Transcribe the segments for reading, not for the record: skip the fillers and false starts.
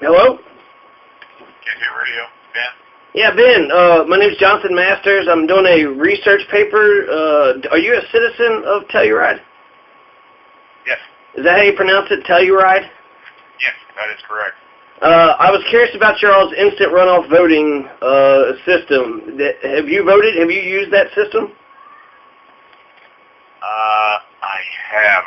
Hello? KC Radio, Ben? Yeah, Ben. My name's Jonathan Masters. I'm doing a research paper. Are you a citizen of Telluride? Yes. Is that how you pronounce it, Telluride? Yes, that is correct. I was curious about your all's instant runoff voting system. Have you voted? Have you used that system? I have.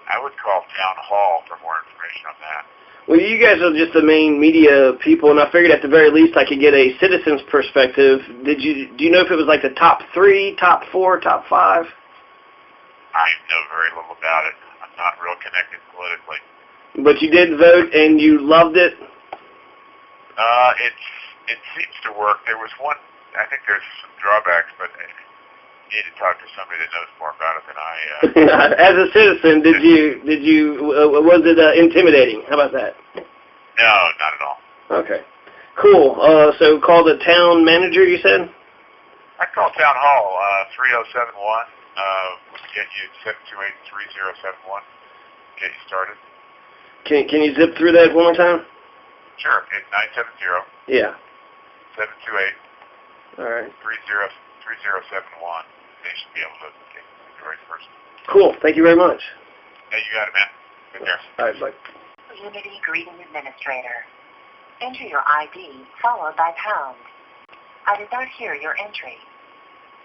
I would call Town Hall for more information on that. Well, you guys are just the main media people, and I figured at the very least I could get a citizen's perspective. Do you know if it was like the top 3, top 4, top 5? I know very little about it. I'm not real connected politically. But you did vote, and you loved it? It seems to work. There was one, I think there's some drawbacks, but you need to talk to somebody that knows more about it than I. As a citizen, was it intimidating? How about that? No, not at all. Okay. Cool. So call the town manager, you said? I called Town Hall, 3071. Get you 728-3071. Get you started. Can you zip through that one more time? Sure. It's 970. Yeah. 728. All right. 3071. They should be able to get the right person. Cool. Thank you very much. Hey, you got it, man. Good there. All right, bye. Unity Greeting Administrator. Enter your ID followed by pound. I did not hear your entry.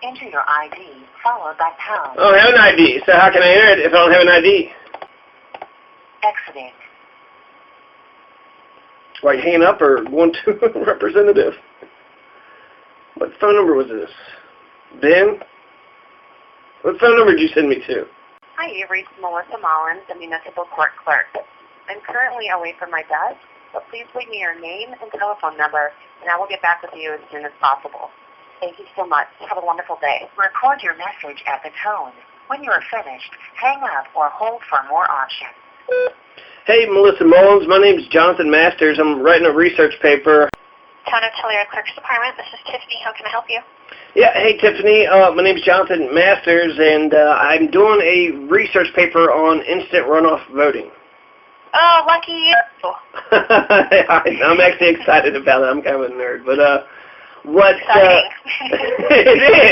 Enter your ID followed by pound. Oh, I have an ID. So how can I enter it if I don't have an ID? Exiting. Like hanging up or going to a representative? What phone number was this? Ben? What phone number did you send me to? Hi, you've reached Melissa Mullins, the Municipal Court Clerk. I'm currently away from my desk, but please leave me your name and telephone number, and I will get back with you as soon as possible. Thank you so much. Have a wonderful day. Record your message at the tone. When you are finished, hang up or hold for more options. Hey, Melissa Mullins. My name's Jonathan Masters. I'm writing a research paper. Town of Telluride Clerk's Department, this is Tiffany. How can I help you? Yeah, hey, Tiffany. My name's Jonathan Masters, and I'm doing a research paper on instant runoff voting. Oh, lucky you. I'm actually excited about it. I'm kind of a nerd. But what it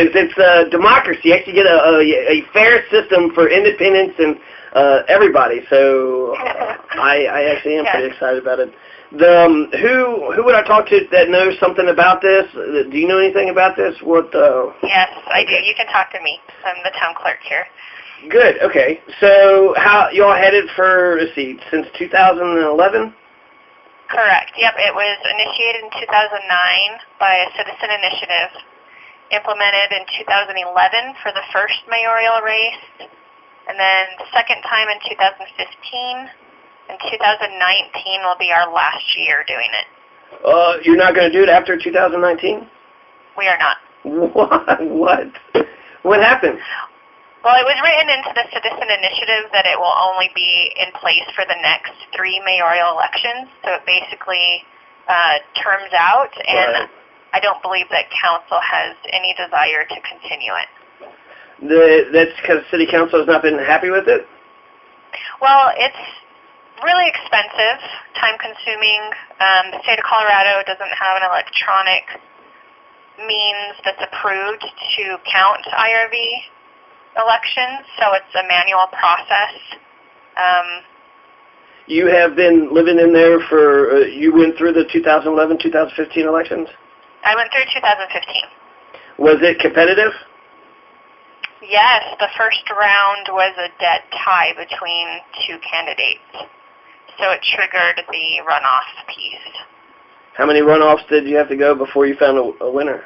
is, it's democracy. You actually get a fair system for independence and everybody. So I actually am pretty excited about it. Who would I talk to that knows something about this? Do you know anything about this? Yes, I do. You can talk to me. I'm the town clerk here. Good. Okay. So how y'all headed for a seat since 2011? Correct. Yep. It was initiated in 2009 by a citizen initiative, implemented in 2011 for the first mayoral race, and then the second time in 2015. And 2019 will be our last year doing it. You're not going to do it after 2019? We are not. What? What happened? Well, it was written into the citizen initiative that it will only be in place for the next 3 mayoral elections. So it basically terms out, and I don't believe that council has any desire to continue it. That's because city council has not been happy with it? Well, it's really expensive, time-consuming. The state of Colorado doesn't have an electronic means that's approved to count IRV elections, so it's a manual process. You have been living in there for, you went through the 2011, 2015 elections? I went through 2015. Was it competitive? Yes, the first round was a dead tie between 2 candidates. So it triggered the runoff piece. How many runoffs did you have to go before you found a winner?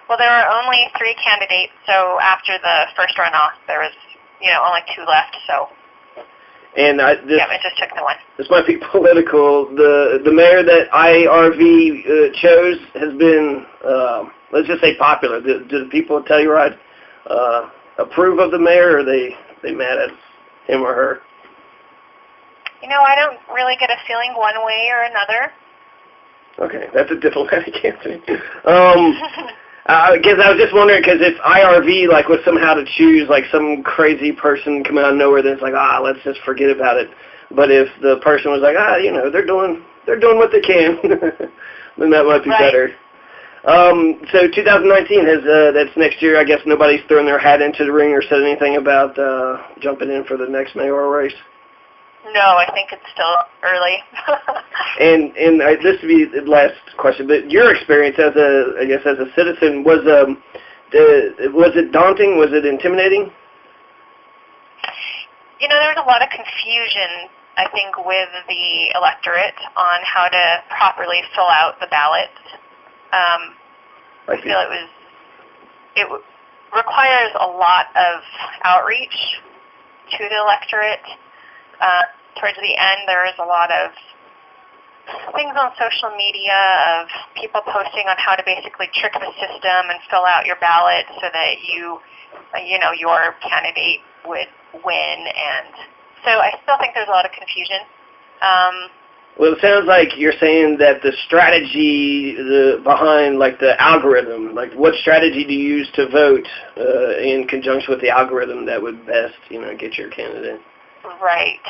Well, there were only 3 candidates, so after the first runoff, there was, only 2 left, so. And it just took the one. This might be political. The mayor that IRV chose has been, let's just say, popular. Do the people of Telluride approve of the mayor, or are they mad at him or her? I don't really get a feeling one way or another. Okay, that's a diplomatic answer. I guess I was just wondering, because if IRV was somehow to choose some crazy person come out of nowhere, then it's let's just forget about it. But if the person was like, they're doing what they can, then that might be better. So 2019 that's next year. I guess nobody's thrown their hat into the ring or said anything about jumping in for the next mayoral race. No, I think it's still early. and this would be the last question, but your experience as a citizen was it daunting? Was it intimidating? There's a lot of confusion, I think, with the electorate on how to properly fill out the ballots. I feel it requires a lot of outreach to the electorate. Towards the end, there is a lot of things on social media of people posting on how to basically trick the system and fill out your ballot so that your candidate would win. And so I still think there's a lot of confusion. Well, it sounds like you're saying that the strategy behind, like, the algorithm, like, what strategy do you use to vote in conjunction with the algorithm that would best, get your candidate? Right.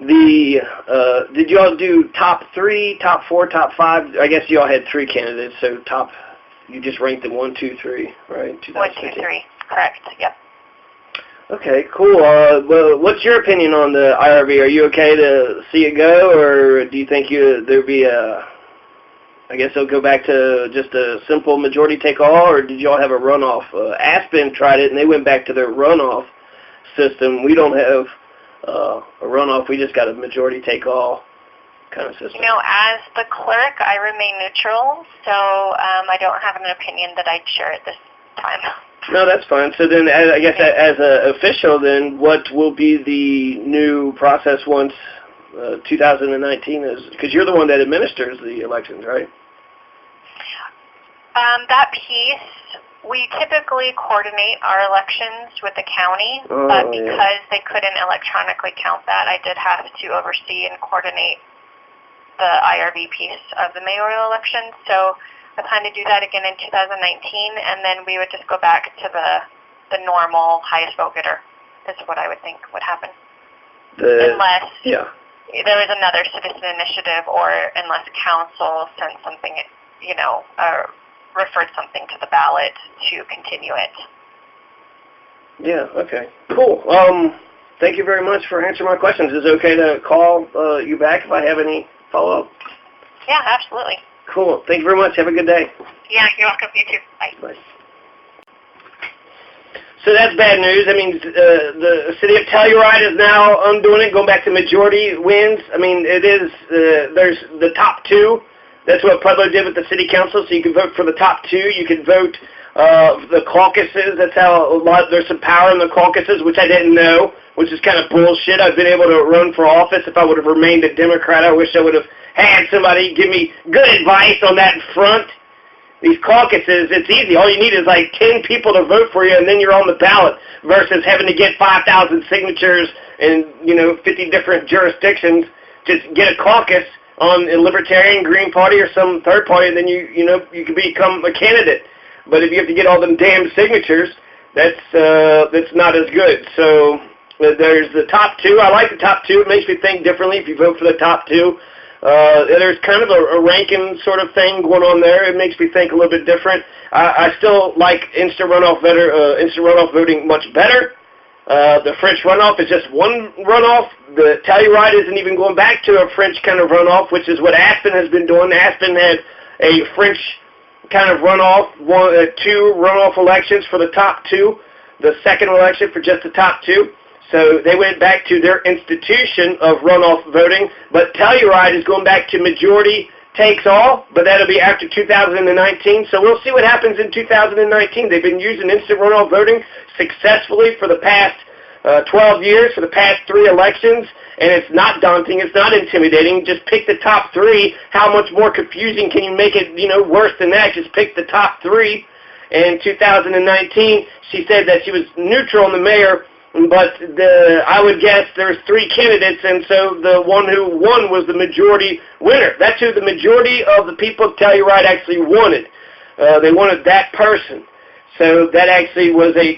Did you all do top 3, top 4, top 5? I guess you all had 3 candidates, so you just ranked them 1, 2, 3, right? 1, 2, 3, correct, yep. Okay, cool. Well, what's your opinion on the IRV? Are you okay to see it go, or do you think there'd be I guess it'll go back to just a simple majority take all, or did you all have a runoff? Aspen tried it, and they went back to their runoff system. We don't have a runoff. We just got a majority take all kind of system. As the clerk, I remain neutral, so I don't have an opinion that I'd share at this time. No, that's fine. So then, I guess as an official, then what will be the new process once 2019 is? Because you're the one that administers the elections, right? That piece, we typically coordinate our elections with the county, but because they couldn't electronically count that, I did have to oversee and coordinate the IRV piece of the mayoral election. So I plan to do that again in 2019, and then we would just go back to the normal highest vote getter, is what I would think would happen. Unless there was another citizen initiative, or unless council sent something, referred something to the ballot to continue it. Yeah, okay. Cool. Thank you very much for answering my questions. Is it okay to call you back if I have any follow-up? Yeah, absolutely. Cool. Thank you very much. Have a good day. Yeah, you're welcome. You too. Bye. Bye. So that's bad news. I mean, the city of Telluride is now undoing it, going back to majority wins. I mean, it is, there's the top 2. That's what Pueblo did with the city council, so you can vote for the top 2. You can vote the caucuses. That's how there's some power in the caucuses, which I didn't know, which is kind of bullshit. I've been able to run for office. If I would have remained a Democrat, I wish I would have had somebody give me good advice on that front. These caucuses, it's easy. All you need is like 10 people to vote for you, and then you're on the ballot, versus having to get 5,000 signatures in 50 different jurisdictions to get a caucus on a Libertarian, Green Party, or some third party, and then you can become a candidate. But if you have to get all them damn signatures, that's not as good. So there's the top 2. I like the top 2. It makes me think differently if you vote for the top 2. There's kind of a ranking sort of thing going on there. It makes me think a little bit different. I still like instant runoff voting much better. The French runoff is just one runoff. The Telluride isn't even going back to a French kind of runoff, which is what Aspen has been doing. Aspen had a French kind of runoff, 2 runoff elections for the top 2, the second election for just the top 2. So they went back to their institution of runoff voting, but Telluride is going back to majority takes all, but that'll be after 2019. So we'll see what happens in 2019. They've been using instant runoff voting successfully for the past 12 years, for the past 3 elections, and it's not daunting, it's not intimidating. Just pick the top 3. How much more confusing can you make it, worse than that? Just pick the top 3. In 2019, she said that she was neutral on the mayor, but I would guess there's 3 candidates, and so the one who won was the majority winner. That's who the majority of the people of Telluride actually wanted. They wanted that person. So that actually was a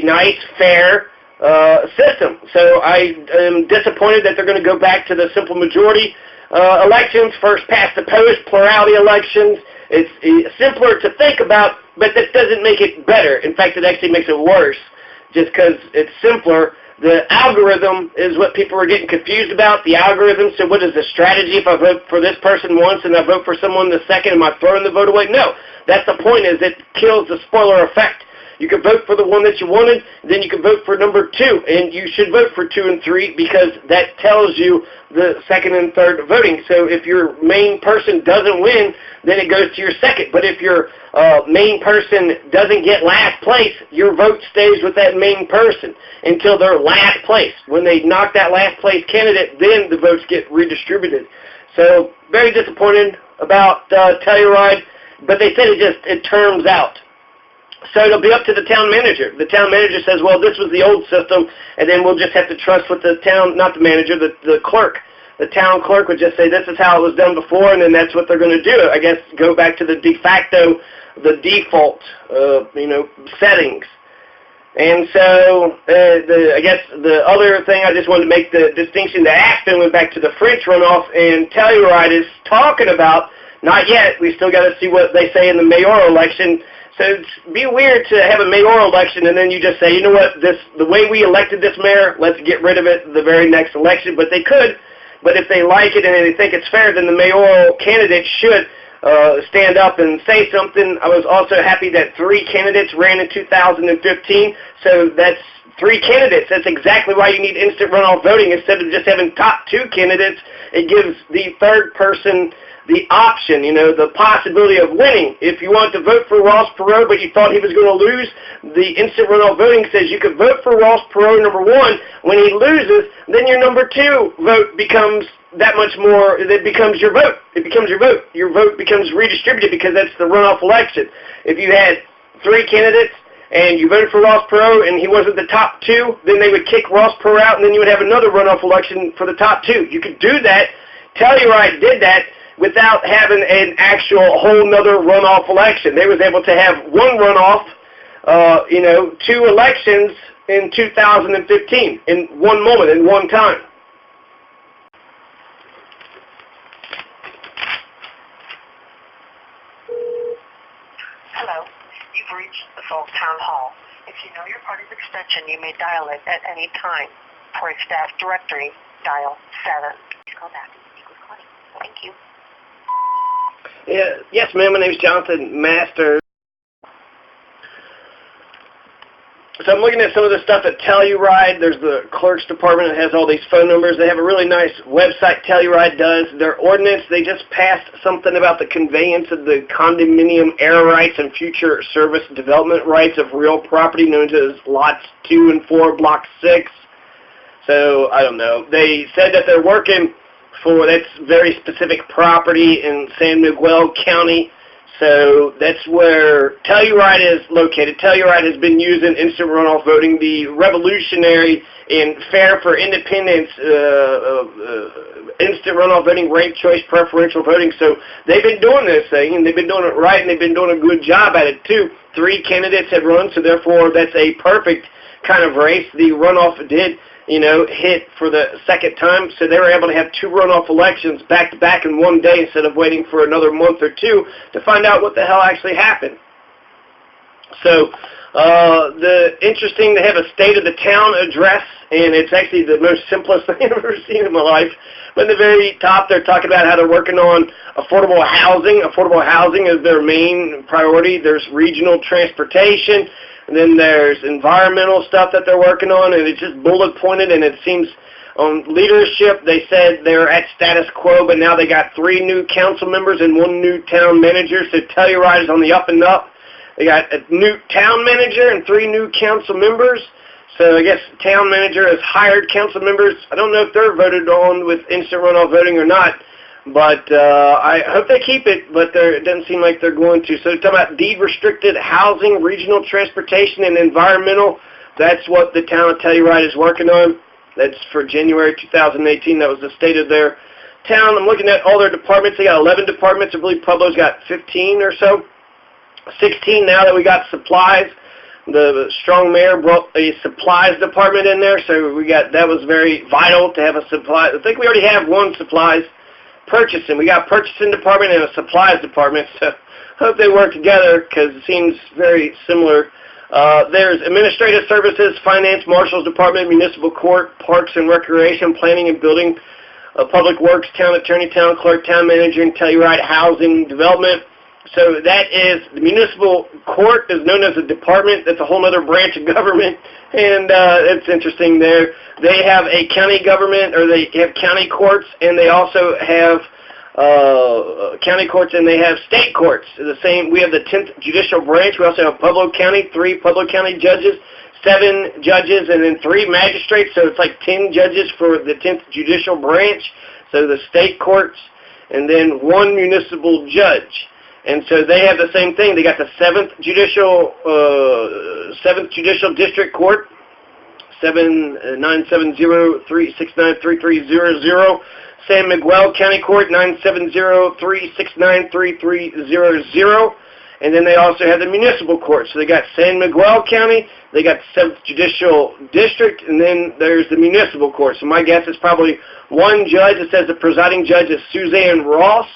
nice, fair system. So I am disappointed that they're going to go back to the simple majority elections, first past the post, plurality elections. It's simpler to think about, but that doesn't make it better. In fact, it actually makes it worse just because it's simpler. The algorithm is what people are getting confused about, the algorithm. So what is the strategy if I vote for this person once and I vote for someone the second? Am I throwing the vote away? No. That's the point, is it kills the spoiler effect. You can vote for the one that you wanted, then you can vote for number 2, and you should vote for 2 and 3 because that tells you the second and third voting. So if your main person doesn't win, then it goes to your second. But if your main person doesn't get last place, your vote stays with that main person until they're last place. When they knock that last place candidate, then the votes get redistributed. So very disappointed about Telluride, but they said it terms out. So it'll be up to the town manager. The town manager says, well, this was the old system, and then we'll just have to trust what the town, not the manager, the clerk. The town clerk would just say, this is how it was done before, and then that's what they're going to do. I guess go back to the de facto, the default, settings. And so I guess the other thing I just wanted to make the distinction, that Aspen went back to the French runoff, and Telluride is talking about, not yet, we still got to see what they say in the mayoral election. So it'd be weird to have a mayoral election and then you just say, you know what, the way we elected this mayor, let's get rid of it the very next election. But they could. But if they like it and they think it's fair, then the mayoral candidate should stand up and say something. I was also happy that 3 candidates ran in 2015. So that's 3 candidates. That's exactly why you need instant runoff voting instead of just having top 2 candidates. It gives the third person the option, the possibility of winning. If you want to vote for Ross Perot, but you thought he was going to lose, the instant runoff voting says you could vote for Ross Perot, number 1. When he loses, then your number 2 vote becomes that much more, it becomes your vote. It becomes your vote. Your vote becomes redistributed because that's the runoff election. If you had 3 candidates, and you voted for Ross Perot and he wasn't the top 2, then they would kick Ross Perot out, and then you would have another runoff election for the top 2. You could do that. Telluride did that without having an actual whole nother runoff election. They was able to have 1 runoff, 2 elections in 2015 in one moment, in one time. Hello, you've reached the Falls Town Hall. If you know your party's extension, you may dial it at any time. For a staff directory, dial 7. Please call back and speak with Connie. Thank you. Yeah, yes, ma'am. My name is Jonathan Masters. So I'm looking at some of the stuff at Telluride. There's the clerk's department that has all these phone numbers. They have a really nice website, Telluride does. Their ordinance, they just passed something about the conveyance of the condominium air rights and future service development rights of real property known as Lots 2 and 4, Block 6. So, I don't know. They said that they're working for, that's very specific property in San Miguel County. So that's where Telluride is located. Telluride has been using instant runoff voting, the revolutionary and fair for independence instant runoff voting, ranked choice preferential voting. So they've been doing this thing, and they've been doing it right, and they've been doing a good job at it too. 3 candidates have run, so therefore that's a perfect kind of race. The runoff did hit for the second time, so they were able to have 2 runoff elections back-to-back in one day instead of waiting for another month or 2 to find out what the hell actually happened. So, interesting, they have a State of the Town address, and it's actually the most simplest thing I've ever seen in my life. But at the very top, they're talking about how they're working on affordable housing. Affordable housing is their main priority. There's regional transportation. And then there's environmental stuff that they're working on, and it's just bullet pointed, and it seems on leadership, they said they're at status quo, but now they got 3 new council members and 1 new town manager, so Telluride is on the up and up. They got a new town manager and 3 new council members, so I guess town manager has hired council members. I don't know if they're voted on with instant runoff voting or not, but I hope they keep it, but it doesn't seem like they're going to. So they're talking about deed-restricted housing, regional transportation, and environmental. That's what the town of Telluride is working on. That's for January 2018. That was the state of their town. I'm looking at all their departments. They got 11 departments. I believe Pueblo's got 15 or so. 16 now that we got supplies. The strong mayor brought a supplies department in there, so that was very vital to have a supply. I think we already have one supplies purchasing. We got a purchasing department and a supplies department, so I hope they work together because it seems very similar. There's administrative services, finance, marshal's department, municipal court, parks and recreation, planning and building, public works, town attorney, town clerk, town manager, and Telluride housing development. So that is, the municipal court is known as a department. That's a whole other branch of government, and it's interesting there. They have a county government, or they have county courts, and they also have county courts, and they have state courts. The same. We have the 10th judicial branch. We also have Pueblo County, 3 Pueblo County judges, 7 judges, and then 3 magistrates. So it's like 10 judges for the 10th judicial branch. So the state courts, and then 1 municipal judge. And so they have the same thing. They got the 7th Judicial District Court, 970-369-3300. San Miguel County Court, 970-369-3300. And then they also have the municipal court. So they got San Miguel County, they got the 7th Judicial District, and then there's the municipal court. So my guess is probably 1 judge. It says the presiding judge is Suzanne Ross.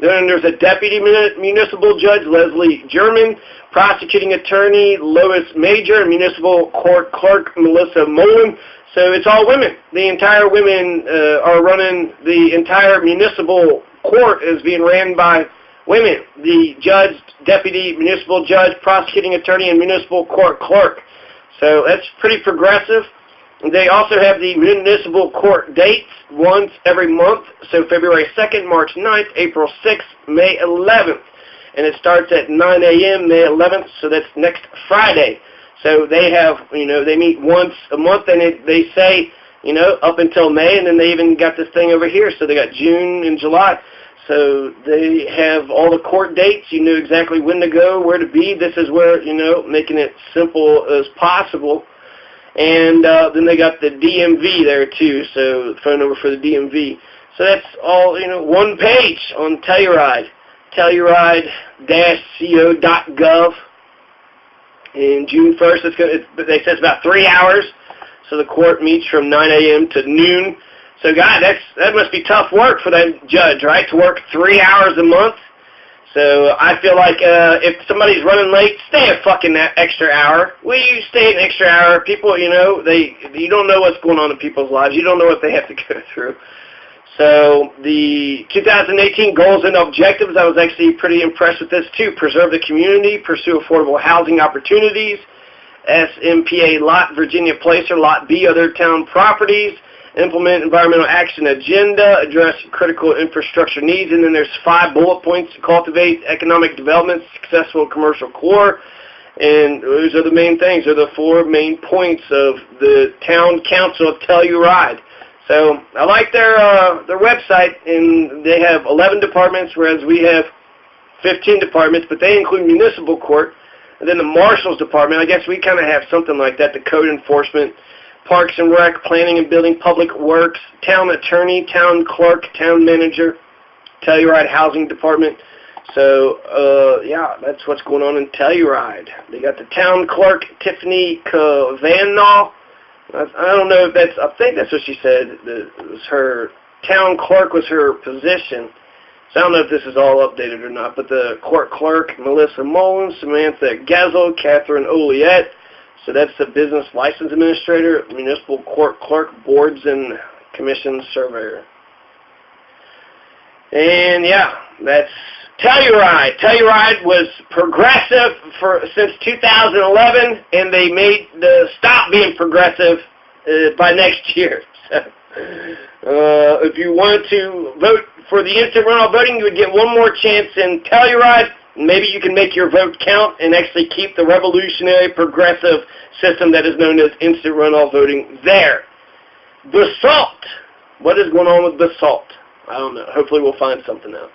Then there's a deputy municipal judge, Leslie German, prosecuting attorney, Lois Major, and municipal court clerk, Melissa Mullen. So it's all women. The entire women are running, the entire municipal court is being ran by women. The judge, deputy municipal judge, prosecuting attorney, and municipal court clerk. So that's pretty progressive. They also have the municipal court dates once every month, so February 2nd, March 9th, April 6th, May 11th. And it starts at 9 a.m. May 11th, so that's next Friday. So they have, they meet once a month, and they say, up until May, and then they even got this thing over here. So they got June and July. So they have all the court dates. You know exactly when to go, where to be. This is where, making it simple as possible. And then they got the DMV there too, so the phone number for the DMV. So that's all, one page on Telluride, telluride-co.gov. And June 1st, they say it's about 3 hours. So the court meets from 9 a.m. to noon. So God, that must be tough work for that judge, right? To work 3 hours a month. So I feel like if somebody's running late, stay a fucking extra hour. Will you stay an extra hour? People, you don't know what's going on in people's lives. You don't know what they have to go through. So the 2018 goals and objectives, I was actually pretty impressed with this too. Preserve the community, pursue affordable housing opportunities, SMPA Lot, Virginia Placer, Lot B, other town properties, implement environmental action agenda, address critical infrastructure needs, and then there's 5 bullet points to cultivate economic development, successful commercial core, and those are the main things, are the 4 main points of the town council of Telluride. So I like their website, and they have 11 departments, whereas we have 15 departments, but they include municipal court, and then the marshal's department. I guess we kind of have something like that, the code enforcement, Parks and Rec, Planning and Building, Public Works, Town Attorney, Town Clerk, Town Manager, Telluride Housing Department. So, yeah, that's what's going on in Telluride. They got the Town Clerk, Tiffany Kavanaugh. I don't know if that's, I think that's what she said. It was her, Town Clerk was her position. So I don't know if this is all updated or not, but the Court Clerk, Melissa Mullins, Samantha Gazel, Catherine Oliette. So that's the Business License Administrator, Municipal Court Clerk, Boards and Commissions Surveyor. And yeah, that's Telluride. Telluride was progressive since 2011, and they made stop being progressive by next year. So, if you wanted to vote for the instant runoff voting, you would get one more chance in Telluride. Maybe you can make your vote count and actually keep the revolutionary progressive system that is known as instant runoff voting there. Basalt. What is going on with Basalt? I don't know. Hopefully we'll find something out.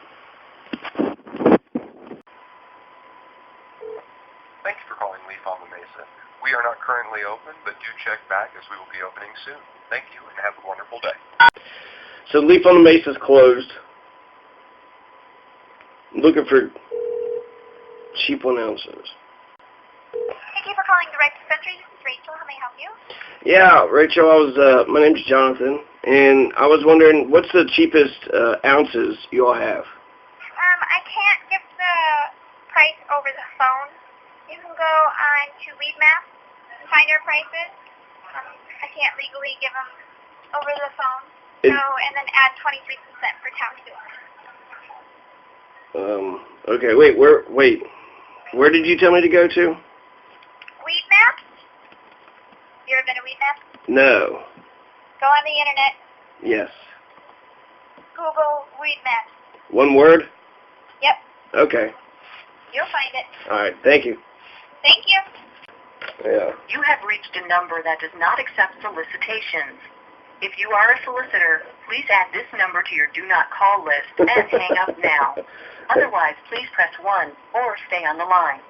Thanks for calling Leaf on the Mesa. We are not currently open, but do check back as we will be opening soon. Thank you and have a wonderful day. So Leaf on the Mesa is closed. I'm looking for cheap 1 ounces. Thank you for calling the right dispensary. This is Rachel. How may I help you? Yeah, Rachel, my name's Jonathan, and I was wondering, what's the cheapest ounces you all have? I can't give the price over the phone. You can go on to Weedmap and find our prices. I can't legally give them over the phone. And then add 23% for town too. Okay, where did you tell me to go to? Weedmap? You ever been to Weedmap? No. Go on the internet. Yes. Google Weedmap. One word? Yep. Okay. You'll find it. All right, thank you. Thank you. Yeah. You have reached a number that does not accept solicitations. If you are a solicitor, please add this number to your do not call list and hang up now. Otherwise, please press 1 or stay on the line.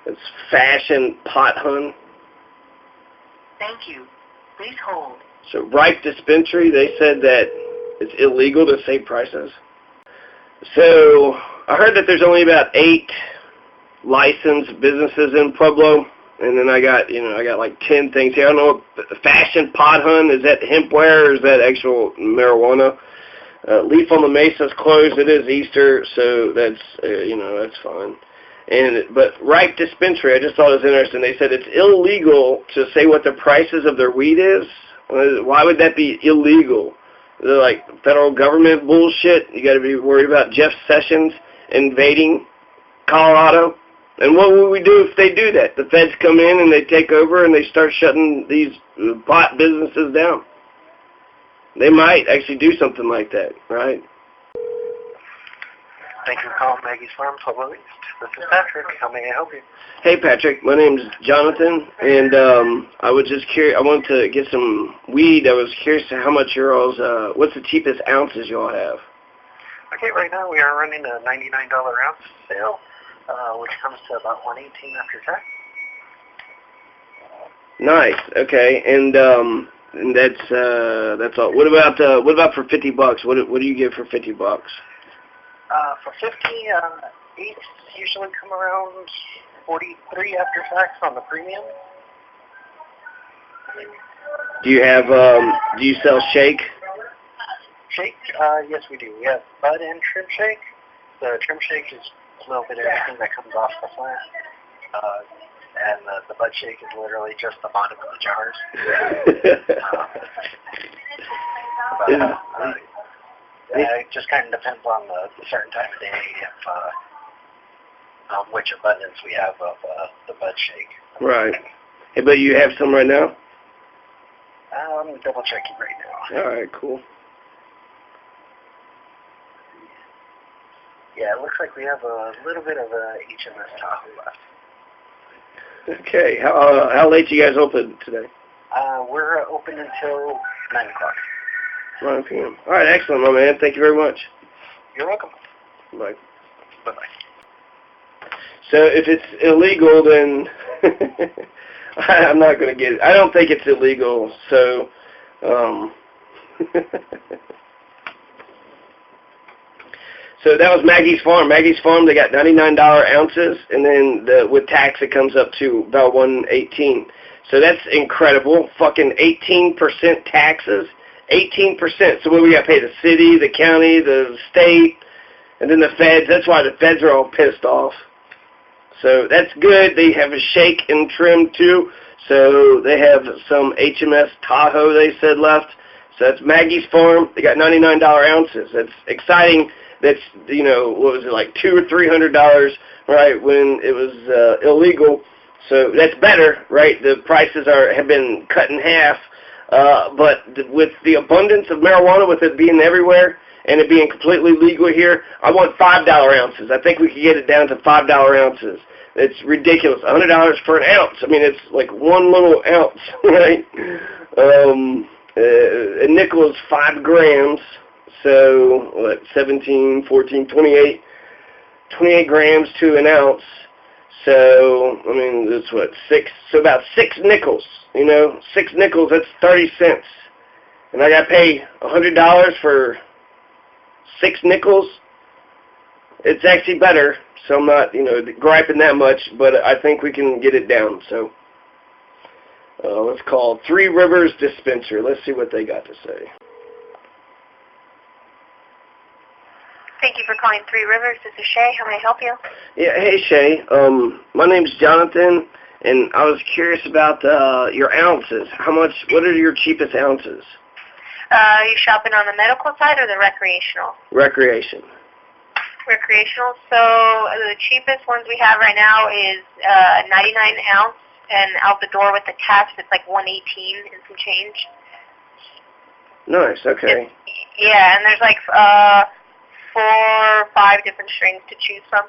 It's Fashion Pot Hun. Thank you. Please hold. So Ripe Dispensary, they said that it's illegal to say prices. So I heard that there's only about 8 licensed businesses in Pueblo, and then I got like 10 things here. I don't know, Fashion Pot Hun, is that hempware or is that actual marijuana? Leaf on the Mesa's closed. It is Easter, so that's that's fine. But Ripe Dispensary, I just thought it was interesting. They said it's illegal to say what the prices of their weed is. Why would that be illegal? They're like federal government bullshit. You got to be worried about Jeff Sessions invading Colorado. And what would we do if they do that? The feds come in and they take over and they start shutting these pot businesses down. They might actually do something like that, right? Thank you for calling Maggie's Farm, Pueblo East. This is Patrick. How may I help you? Hey, Patrick. My name's Jonathan, and I was just curious. I wanted to get some weed. I was curious to how much your all's, what's the cheapest ounces you all have? Okay, right now we are running a $99 ounce sale, which comes to about $118 after tax. Nice. Okay, and that's all. What about for $50? What do you give for $50? For 50, eights usually come around 43 after tax on the premium. Do you have do you sell shake? Shake? Yes, we do. We have bud and trim shake. The trim shake is a little bit of everything that comes off the plant. And the bud shake is literally just the bottom of the jars. It just kind of depends on the certain time of day, which abundance we have of the bud shake. Right. Hey, but you have some right now? I'm double checking right now. All right, cool. Yeah, it looks like we have a little bit of HMS Tahoe left. Okay. How late you guys open today? We're open until 9 o'clock. 9 p.m. All right, excellent, my man. Thank you very much. You're welcome. Bye. Bye-bye. So if it's illegal, then I'm not going to get it. I don't think it's illegal, so so that was Maggie's Farm. Maggie's Farm, they got $99 ounces, and then with tax it comes up to about $118. So that's incredible. Fucking 18% taxes. 18%. So what we got to pay? The city, the county, the state, and then the feds. That's why the feds are all pissed off. So that's good. They have a shake and trim too. So they have some HMS Tahoe, they said, left. So that's Maggie's Farm. They got $99 ounces. That's exciting. That's, what was it, like $200 or $300, right, when it was illegal. So that's better, right? The prices have been cut in half. But with the abundance of marijuana, with it being everywhere and it being completely legal here, I want $5 ounces. I think we could get it down to $5 ounces. It's ridiculous. $100 for an ounce. I mean, it's like one little ounce, right? A nickel is 5 grams. So, 17, 14, 28 grams to an ounce. So, I mean, that's what, about 6 nickels, 6 nickels, that's 30 cents. And I got to pay $100 for 6 nickels. It's actually better. so I'm not, griping that much, but I think we can get it down. So let's call Three Rivers Dispenser. Let's see what they got to say. Thank you for calling Three Rivers. This is Shay. How may I help you? Yeah, hey Shay. My name's Jonathan, and I was curious about your ounces. What are your cheapest ounces? Are you shopping on the medical side or the recreational? Recreation. Recreational. So the cheapest ones we have right now is 99 ounce, and out the door with the caps, it's like 118 and some change. Nice. Okay. Yeah, and there's like 4 or 5 different strains to choose from.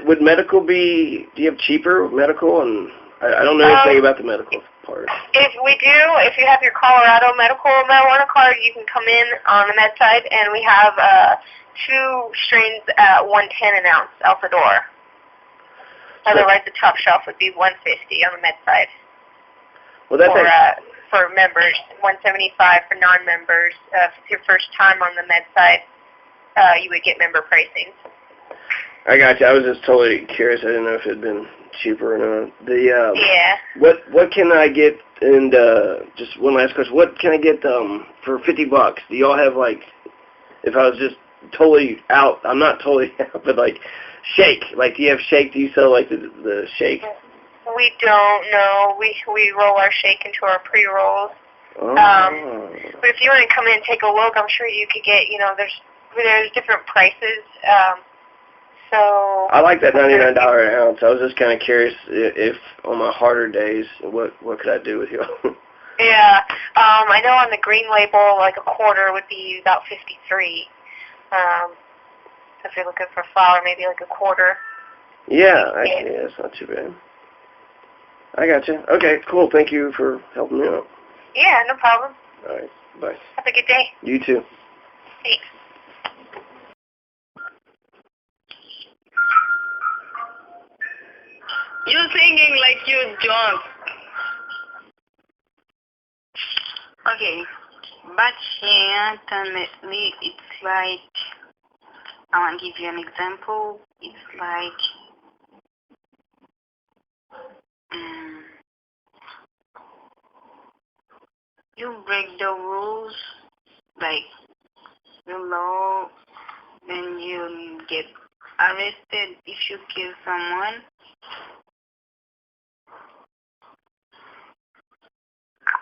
Would medical be? Do you have cheaper medical? And I don't know anything about the medical part. If you have your Colorado medical marijuana card, you can come in on the med side, and we have 2 strains at 110 an ounce out the door. Otherwise, the top shelf would be 150 on the med side. Well, that's for members, 175 for non-members. If it's your first time on the med side, you would get member pricing. I got you. I was just totally curious. I didn't know if it had been cheaper or not. Yeah. What can I get? And just one last question. What can I get for $50? Do y'all have if I was just totally out? I'm not totally out, but shake. Do you have shake? Do you sell the shake? We don't know. We roll our shake into our pre-rolls. Oh. But if you want to come in and take a look, I'm sure you could get. There's different prices. So I like that $99 an ounce. I was just kind of curious if on my harder days, what could I do with you? Yeah, I know on the green label, a quarter would be about 53. If you're looking for flour, maybe a quarter. Yeah, actually, yeah, that's not too bad. I got you. Okay, cool. Thank you for helping me out. Yeah, no problem. All right, bye. Have a good day. You too. Thanks. You're singing like you're drunk. Okay, but here, ultimately, it's like, I want to give you an example. It's like, you break the rules, the law, then you get arrested if you kill someone.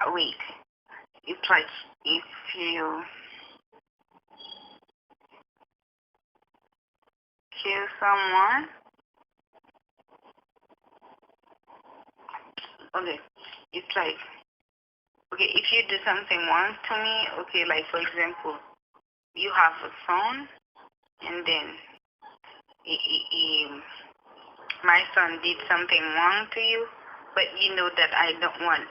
Wait, it's like if you kill someone, okay, it's like, okay, if you do something wrong to me, okay, for example, you have a son, and then my son did something wrong to you, but you know that I don't want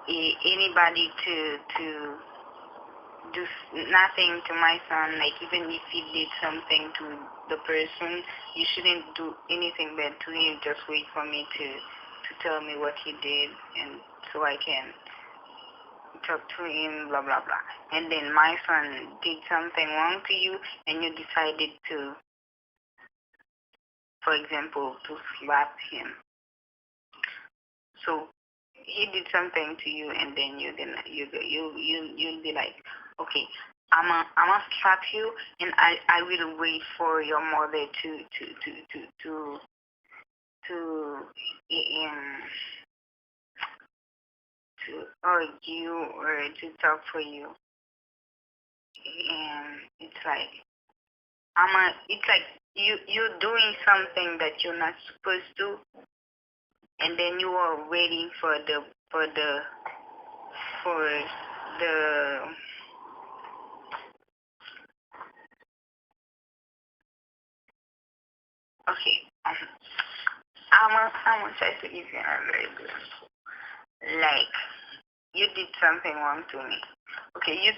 anybody to do nothing to my son, even if he did something to the person, you shouldn't do anything bad to him. Just wait for me to tell me what he did, and so I can talk to him, blah blah blah. And then my son did something wrong to you, and you decided to, for example, to slap him. So he did something to you, and then you'll be like, okay, I'ma slap you, and I will wait for your mother to argue or to talk for you. And it's like you're doing something that you're not supposed to, and then you are waiting for the okay. I'm gonna try to give you another example. You did something wrong to me. Okay, you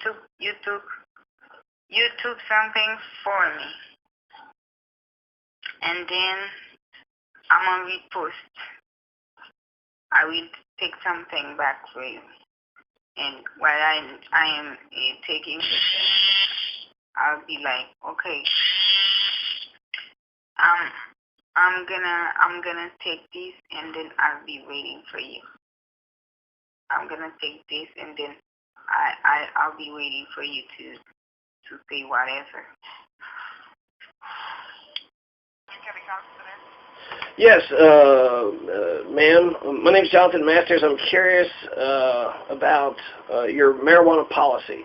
took something for me, and then I'm gonna repost. I will take something back for you, and while I am taking, I'll be like, okay, I'm gonna take this and then I'll be waiting for you. I'm gonna take this and then I'll be waiting for you to say whatever. Yes, ma'am. My name's Jonathan Masters. I'm curious about your marijuana policy.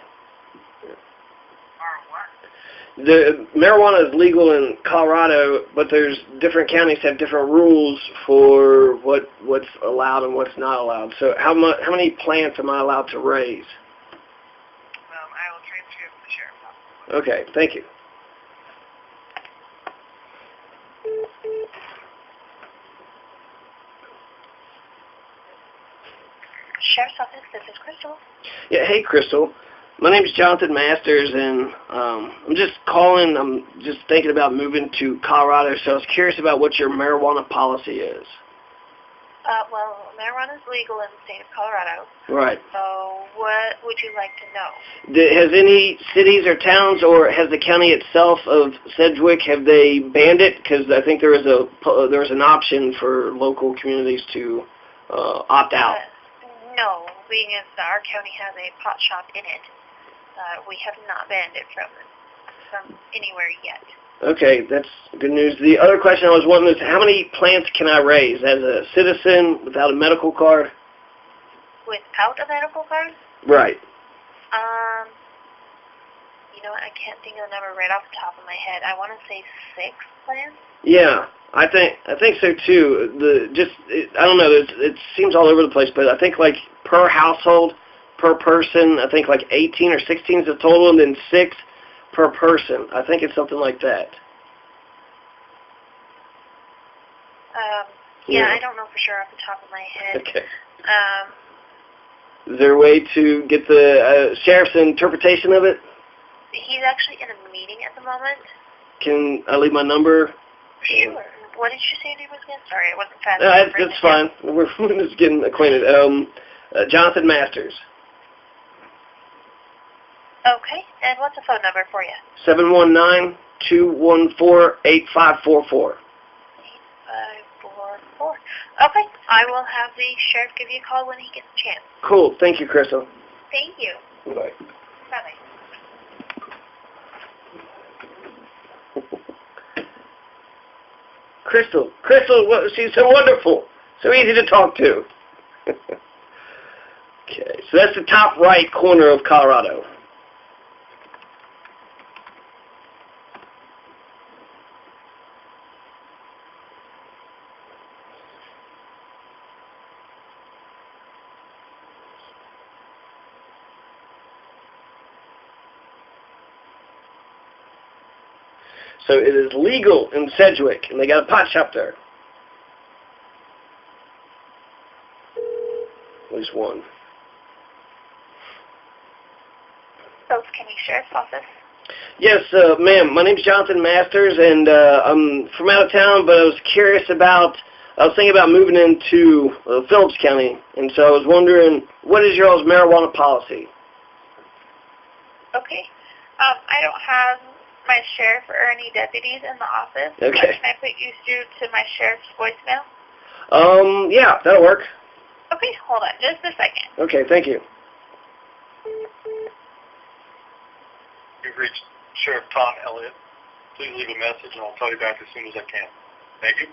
The marijuana is legal in Colorado, but there's different counties have different rules for what's allowed and what's not allowed. So how many plants am I allowed to raise? I will transfer you to the sheriff's office. Okay, thank you. Sheriff's office, this is Crystal. Yeah, hey, Crystal. My name's Jonathan Masters, and I'm just calling. I'm just thinking about moving to Colorado, so I was curious about what your marijuana policy is. Well, marijuana is legal in the state of Colorado. Right. So what would you like to know? Has any cities or towns, or has the county itself of Sedgwick, have they banned it? Because I think there was an option for local communities to opt out. No, being as our county has a pot shop in it, we have not banned it from anywhere yet. Okay, that's good news. The other question I was wondering is, how many plants can I raise as a citizen without a medical card? Without a medical card? Right. You know what, I can't think of the number right off the top of my head. I want to say 6 plants. Yeah, I think so too. I don't know. It seems all over the place, but I think like per household, per person, I think like 18 or 16 is the total, and then 6 per person. I think it's something like that. Yeah, I don't know for sure off the top of my head. Okay. Is there a way to get the sheriff's interpretation of it? He's actually in a meeting at the moment. Can I leave my number? Sure. What did you say your name was again? Sorry, I wasn't fast enough. That's fine. We're just getting acquainted. Jonathan Masters. Okay, and what's the phone number for you? 719-214-8544. 8544. Okay, I will have the sheriff give you a call when he gets a chance. Cool. Thank you, Crystal. Thank you. Bye. Bye-bye. Crystal, she's so wonderful, so easy to talk to. Okay, so that's the top right corner of Colorado. So it is legal in Sedgwick, and they got a pot shop there. At least one. Phillips County Sheriff's Office. Yes, ma'am. My name's Jonathan Masters, and I'm from out of town, but I was thinking about moving into Phillips County, and so I was wondering, what is your all's marijuana policy? Okay. I don't have my sheriff or any deputies in the office. Okay. Can I put you through to my sheriff's voicemail? Yeah, that'll work. Okay, hold on just a second. Okay, thank you. You've reached Sheriff Tom Elliott. Please leave a message and I'll call you back as soon as I can. Thank you.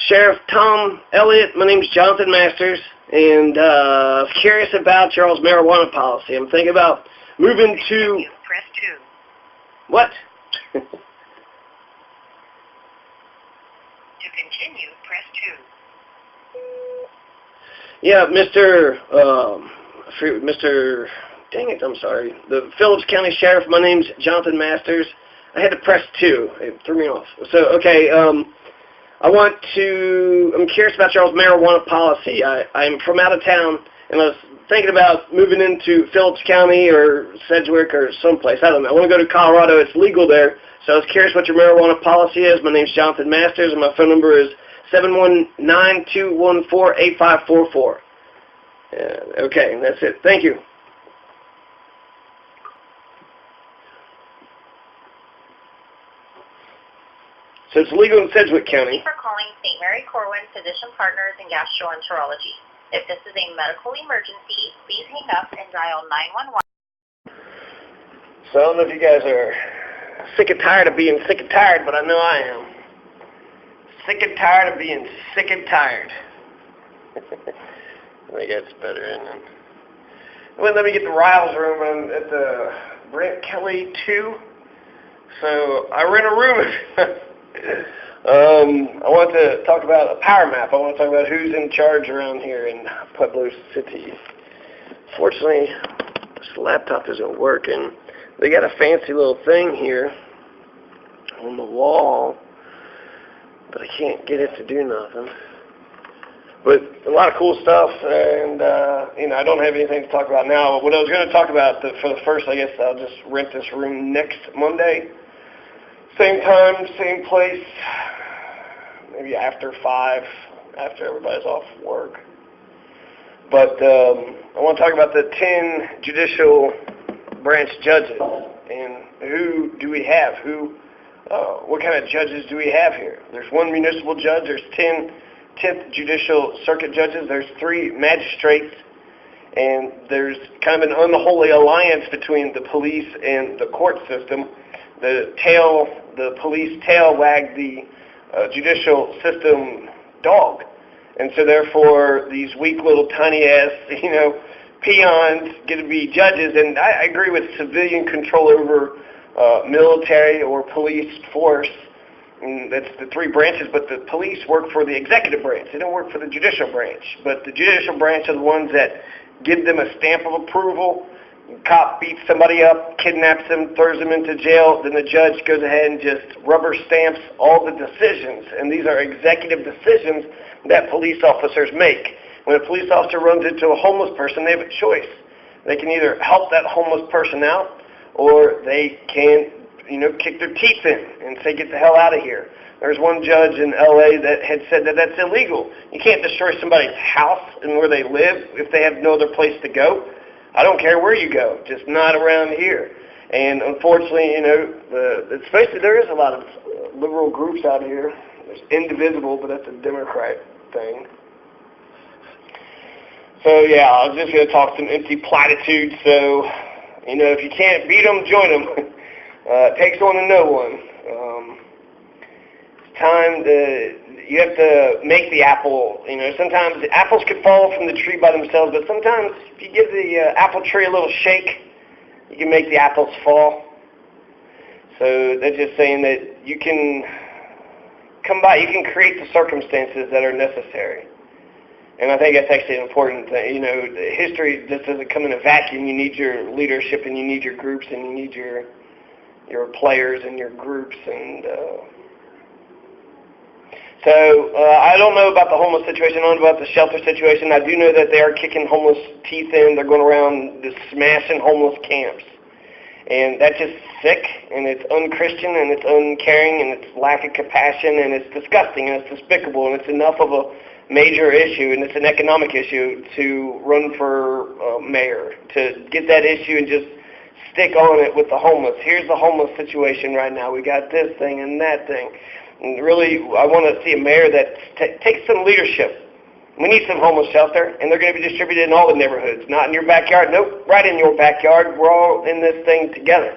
Sheriff Tom Elliott, my name's Jonathan Masters, and I was curious about your all's marijuana policy. I'm thinking about moving to... Press 2. What? To continue, press 2. Yeah, Mr. Dang it, I'm sorry. The Phillips County Sheriff, my name's Jonathan Masters. I had to press 2. It threw me off. So, okay, I'm curious about y'all's marijuana policy. I'm from out of town, and I was thinking about moving into Phillips County or Sedgwick or someplace. I don't know. I want to go to Colorado. It's legal there. So I was curious what your marijuana policy is. My name's Jonathan Masters, and my phone number is 719-214-8544. Okay, and that's it. Thank you. So it's legal in Sedgwick County. Thank you for calling St. Mary Corwin Physician Partners in Gastroenterology. If this is a medical emergency, please hang up and dial 911. So I don't know if you guys are sick and tired of being sick and tired, but I know I am. Sick and tired of being sick and tired. I think that's better, isn't it? Well, let me get the Riles room. I'm at the Brent Kelly 2. So I rent a room. I want to talk about a power map. I want to talk about who's in charge around here in Pueblo City. Fortunately, this laptop isn't working. They got a fancy little thing here on the wall, but I can't get it to do nothing. But a lot of cool stuff, and I don't have anything to talk about now. What I was going to talk about for the first, I guess I'll just rent this room next Monday. Same time, same place, maybe after 5, after everybody's off work. But I want to talk about the 10 judicial branch judges, and who do we have? What kind of judges do we have here? There's one municipal judge, there's 10th judicial circuit judges, there's 3 magistrates, and there's kind of an unholy alliance between the police and the court system. The police tail wagged the judicial system dog. And so therefore, these weak little tiny ass, peons get to be judges. And I agree with civilian control over military or police force. And that's the 3 branches, but the police work for the executive branch. They don't work for the judicial branch. But the judicial branch are the ones that give them a stamp of approval. Cop beats somebody up, kidnaps them, throws them into jail, then the judge goes ahead and just rubber stamps all the decisions. And these are executive decisions that police officers make. When a police officer runs into a homeless person, they have a choice. They can either help that homeless person out, or they can, kick their teeth in and say, get the hell out of here. There's one judge in L.A. that had said that that's illegal. You can't destroy somebody's house and where they live if they have no other place to go. I don't care where you go, just not around here. And unfortunately, especially there is a lot of liberal groups out here. There's Indivisible, but that's a Democrat thing. So yeah, I was just going to talk some empty platitudes. So, if you can't beat them, join them. It takes one to know one. It's time you have to make the apple. Sometimes the apples could fall from the tree by themselves, but sometimes if you give the apple tree a little shake, you can make the apples fall. So that's just saying that you can you can create the circumstances that are necessary. And I think that's actually an important thing. History just doesn't come in a vacuum. You need your leadership, and you need your groups, and you need your players and your groups. And so I don't know about the homeless situation. I don't know about the shelter situation. I do know that they are kicking homeless teeth in. They're going around just smashing homeless camps. And that's just sick, and it's unchristian, and it's uncaring, and it's lack of compassion, and it's disgusting, and it's despicable, and it's enough of a major issue, and it's an economic issue to run for mayor, to get that issue and just stick on it with the homeless. Here's the homeless situation right now. We got this thing and that thing. And really, I want to see a mayor that takes some leadership. We need some homeless shelter, and they're going to be distributed in all the neighborhoods, not in your backyard. Nope, right in your backyard. We're all in this thing together.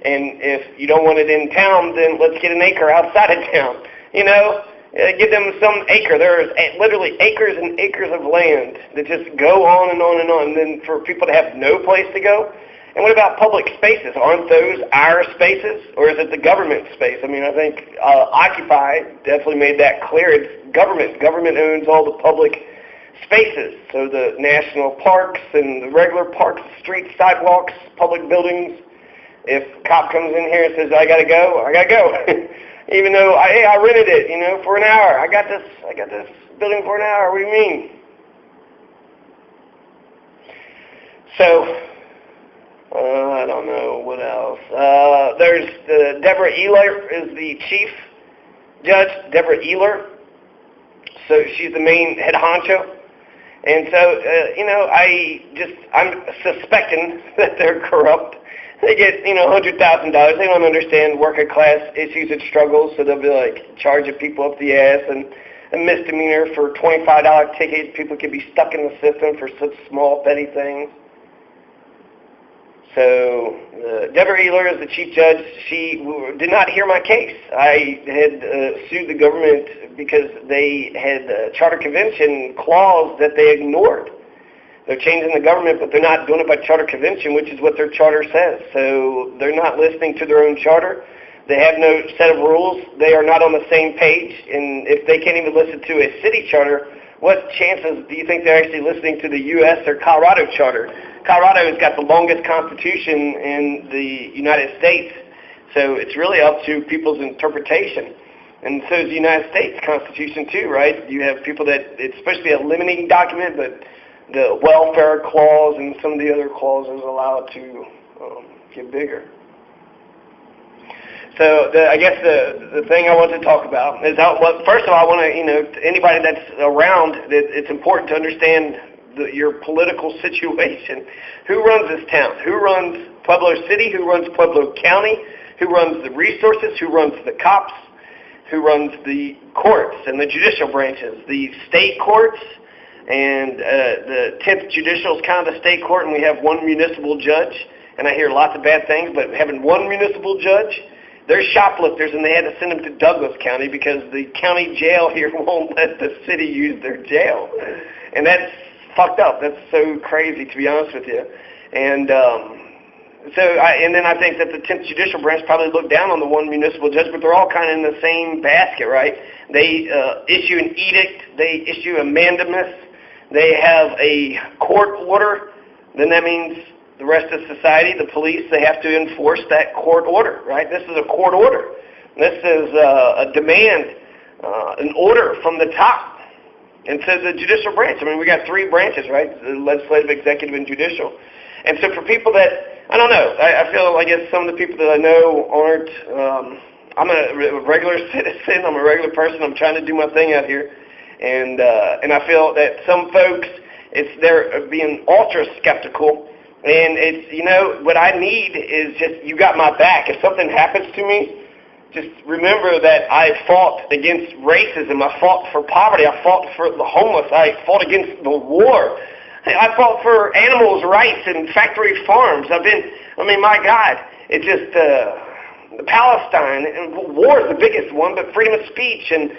And if you don't want it in town, then let's get an acre outside of town. Give them some acre. There's literally acres and acres of land that just go on and on and on. And then for people to have no place to go. And what about public spaces? Aren't those our spaces, or is it the government space? I think Occupy definitely made that clear. It's government. Government owns all the public spaces. So the national parks and the regular parks, streets, sidewalks, public buildings. If a cop comes in here and says, I got to go, I got to go. Even though I rented it, for an hour. I got this building for an hour. What do you mean? So, I don't know what else. There's Deborah Ehler is the chief judge, Deborah Ehler. So she's the main head honcho. And so, I'm suspecting that they're corrupt. They get, $100,000. They don't understand working class issues and struggles, so they'll be like charging people up the ass, and a misdemeanor for $25 tickets. People can be stuck in the system for such small, petty things. So Deborah Ehler, as the chief judge, she did not hear my case. I had sued the government because they had a charter convention clause that they ignored. They're changing the government, but they're not doing it by charter convention, which is what their charter says. So they're not listening to their own charter. They have no set of rules. They are not on the same page. And if they can't even listen to a city charter, what chances do you think they're actually listening to the U.S. or Colorado charter? Colorado has got the longest constitution in the United States, so it's really up to people's interpretation. And so is the United States Constitution too, right? You have people that, it's supposed to be a limiting document, but the welfare clause and some of the other clauses allow it to get bigger. So I guess the thing I want to talk about is first of all, I want to, anybody that's around, it's important to understand your political situation. Who runs this town? Who runs Pueblo City? Who runs Pueblo County? Who runs the resources? Who runs the cops? Who runs the courts and the judicial branches? The state courts, and the 10th Judicial is kind of the state court, and we have one municipal judge, and I hear lots of bad things, but having one municipal judge, they're shoplifters, and they had to send them to Douglas County because the county jail here won't let the city use their jail. And that's fucked up. That's so crazy, to be honest with you. And then I think that the 10th Judicial Branch probably looked down on the one municipal judge, but they're all kind of in the same basket, right? They issue an edict. They issue a mandamus. They have a court order. Then that means the rest of society, the police, they have to enforce that court order, right? This is a court order. This is a demand, an order from the top. And so the judicial branch, we got three branches, right? The legislative, executive, and judicial. And so for people that, I don't know, I feel like some of the people that I know aren't, I'm a regular citizen, I'm a regular person, I'm trying to do my thing out here. And I feel that some folks, they're being ultra skeptical. And it's, what I need is just, you got my back. If something happens to me, just remember that I fought against racism. I fought for poverty. I fought for the homeless. I fought against the war. I fought for animals' rights and factory farms. My God, it's just Palestine. And war is the biggest one, but freedom of speech and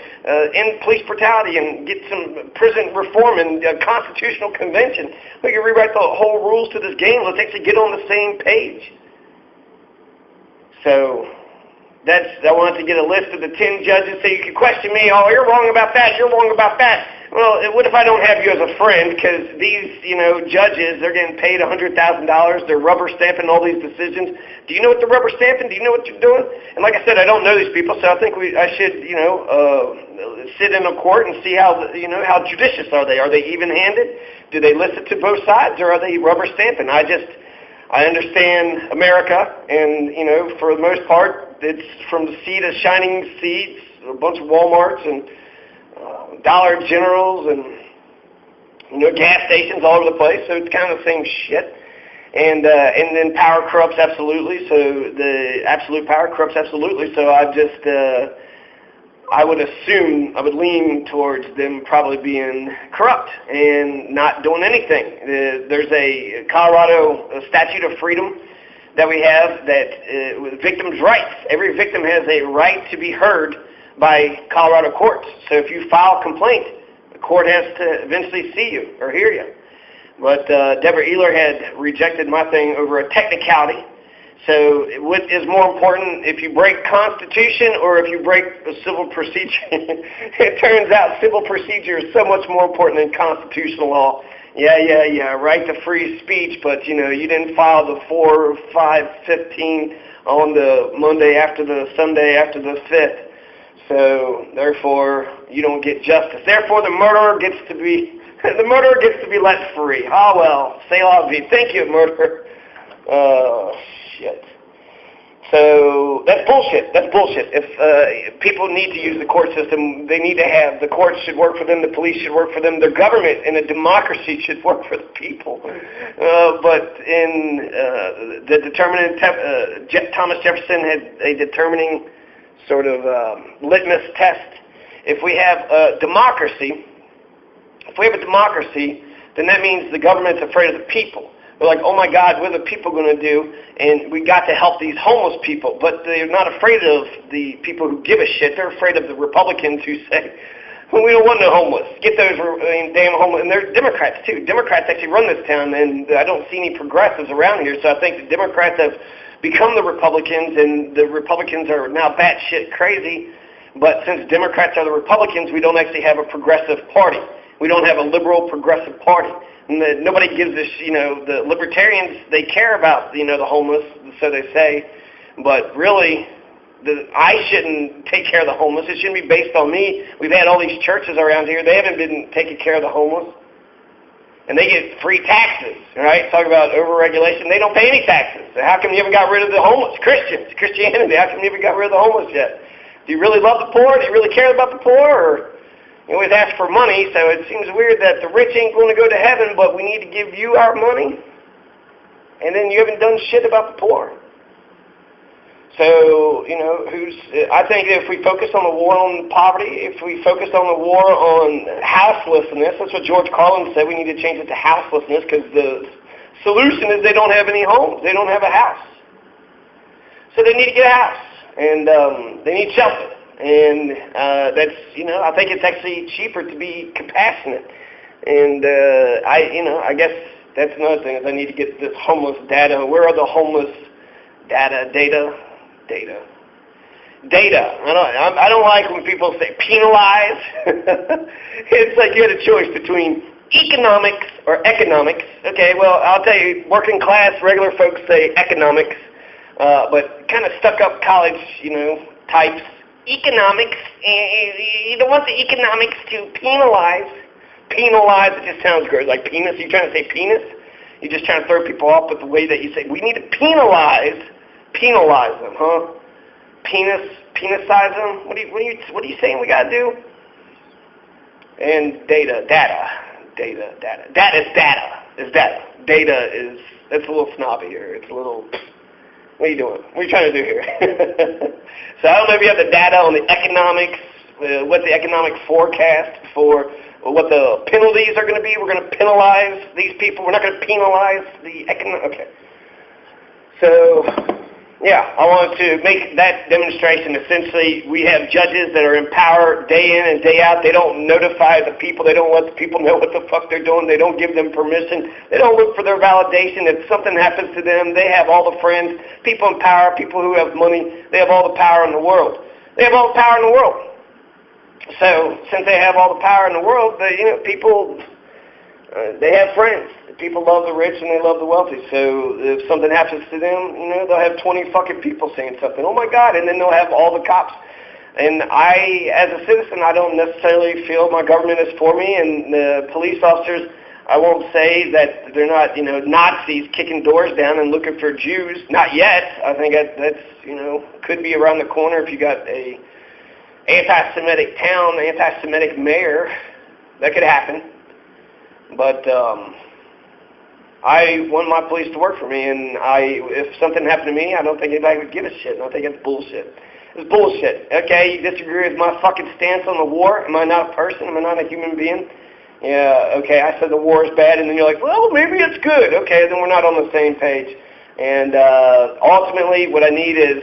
end police brutality and get some prison reform and constitutional convention. We can rewrite the whole rules to this game. Let's actually get on the same page. So I wanted to get a list of the 10 judges so you could question me. Oh, you're wrong about that. You're wrong about that. Well, what if I don't have you as a friend? Because these, judges, they're getting paid $100,000. They're rubber stamping all these decisions. Do you know what they're rubber stamping? Do you know what you're doing? And like I said, I don't know these people, so I think I should, sit in a court and see how judicious are they? Are they even-handed? Do they listen to both sides, or are they rubber stamping? I understand America, and, for the most part, it's from the sea to shining seas, a bunch of Walmarts and Dollar Generals and, gas stations all over the place, so it's kind of the same shit. And then power corrupts absolutely, so the absolute power corrupts absolutely, so I would assume, I would lean towards them probably being corrupt and not doing anything. There's a Colorado statute of freedom that we have that with victims' rights. Every victim has a right to be heard by Colorado courts. So if you file a complaint, the court has to eventually see you or hear you. But Deborah Ehler had rejected my thing over a technicality. So what is more important, if you break Constitution or if you break a civil procedure? It turns out civil procedure is so much more important than constitutional law. Yeah, right to free speech, but you didn't file the 4, 5, 15 on the Monday after the Sunday after the 5th. So therefore, you don't get justice. Therefore, the murderer gets to be let free. Oh well, c'est la vie. Thank you, murderer. Shit. So that's bullshit. That's bullshit. If people need to use the court system, they need to have, the courts should work for them, the police should work for them, the government in a democracy should work for the people. But in the determinant, Thomas Jefferson had a determining sort of litmus test. If we have a democracy, then that means the government's afraid of the people. They're like, oh my God, what are the people going to do? And we got to help these homeless people. But they're not afraid of the people who give a shit. They're afraid of the Republicans who say, well, we don't want no homeless. Get those damn homeless. And they're Democrats, too. Democrats actually run this town, and I don't see any progressives around here. So I think the Democrats have become the Republicans, and the Republicans are now batshit crazy. But since Democrats are the Republicans, we don't actually have a progressive party. We don't have a liberal progressive party. And nobody gives us, the libertarians, they care about, the homeless, so they say. But really, I shouldn't take care of the homeless. It shouldn't be based on me. We've had all these churches around here. They haven't been taking care of the homeless. And they get free taxes, right? Talk about overregulation. They don't pay any taxes. So how come you haven't got rid of the homeless? Christianity, how come you haven't got rid of the homeless yet? Do you really love the poor? Do you really care about the poor? Or you always ask for money, so it seems weird that the rich ain't going to go to heaven, but we need to give you our money, and then you haven't done shit about the poor. So, I think if we focus on the war on poverty, if we focus on the war on houselessness, that's what George Carlin said, we need to change it to houselessness, because the solution is they don't have any homes, they don't have a house. So they need to get a house, and they need shelter. And that's, I think it's actually cheaper to be compassionate. And I guess that's another thing is I need to get this homeless data. Where are the homeless data? I don't like when people say penalize. It's like you had a choice between economics or economics. Okay, well, I'll tell you, working class, regular folks say economics, but kind of stuck-up college, types. Economics, you don't want the economics to penalize. Penalize, it just sounds gross, like penis. You're trying to say penis? You're just trying to throw people off with the way that you say, we need to penalize them, huh? Penicize them? What are you saying we got to do? And data. That is data. Data is, that's a little snobby here. It's a little... What are you doing? What are you trying to do here? So I don't know if you have the data on the economics, what the economic forecast for what the penalties are going to be. We're going to penalize these people. We're not going to penalize the economic. Okay. So, yeah, I wanted to make that demonstration. Essentially, we have judges that are in power day in and day out. They don't notify the people. They don't let the people know what the fuck they're doing. They don't give them permission. They don't look for their validation. If something happens to them, they have all the friends, people in power, people who have money. They have all the power in the world. They have all the power in the world. So, since they have all the power in the world, people, they have friends. People love the rich and they love the wealthy. So if something happens to them, they'll have 20 fucking people saying something. Oh my God! And then they'll have all the cops. And I, as a citizen, I don't necessarily feel my government is for me. And the police officers, I won't say that they're not, Nazis kicking doors down and looking for Jews. Not yet. I think that's, could be around the corner if you got a anti-Semitic town, anti-Semitic mayor. That could happen. But I want my police to work for me, and if something happened to me, I don't think anybody would give a shit, and I think it's bullshit. It's bullshit. Okay, you disagree with my fucking stance on the war? Am I not a person? Am I not a human being? Yeah, okay, I said the war is bad, and then you're like, well, maybe it's good. Okay, then we're not on the same page. And ultimately, what I need is,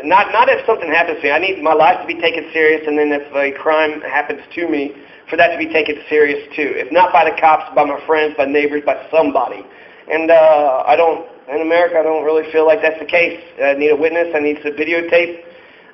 not if something happens to me, I need my life to be taken serious, and then if a crime happens to me, for that to be taken serious too. If not by the cops, by my friends, by neighbors, by somebody. And in America, I don't really feel like that's the case. I need a witness. I need to videotape.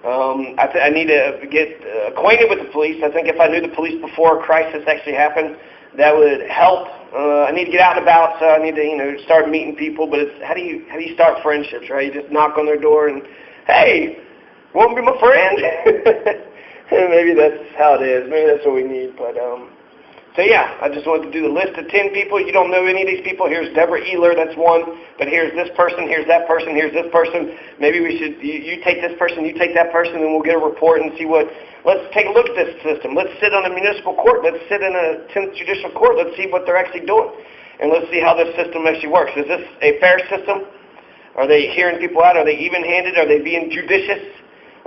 I need to get acquainted with the police. I think if I knew the police before a crisis actually happened, that would help. I need to get out and about, so I need to, start meeting people. But it's how do you start friendships, right? You just knock on their door and, hey, you want to be my friend? Maybe that's how it is. Maybe that's what we need. But so So yeah, I just wanted to do the list of 10 people. You don't know any of these people. Here's Deborah Ehler, that's one. But here's this person, here's that person, here's this person. Maybe we should, you take this person, you take that person, and we'll get a report and see what, let's take a look at this system. Let's sit on a municipal court. Let's sit in a 10th judicial court. Let's see what they're actually doing. And let's see how this system actually works. Is this a fair system? Are they hearing people out? Are they even-handed? Are they being judicious?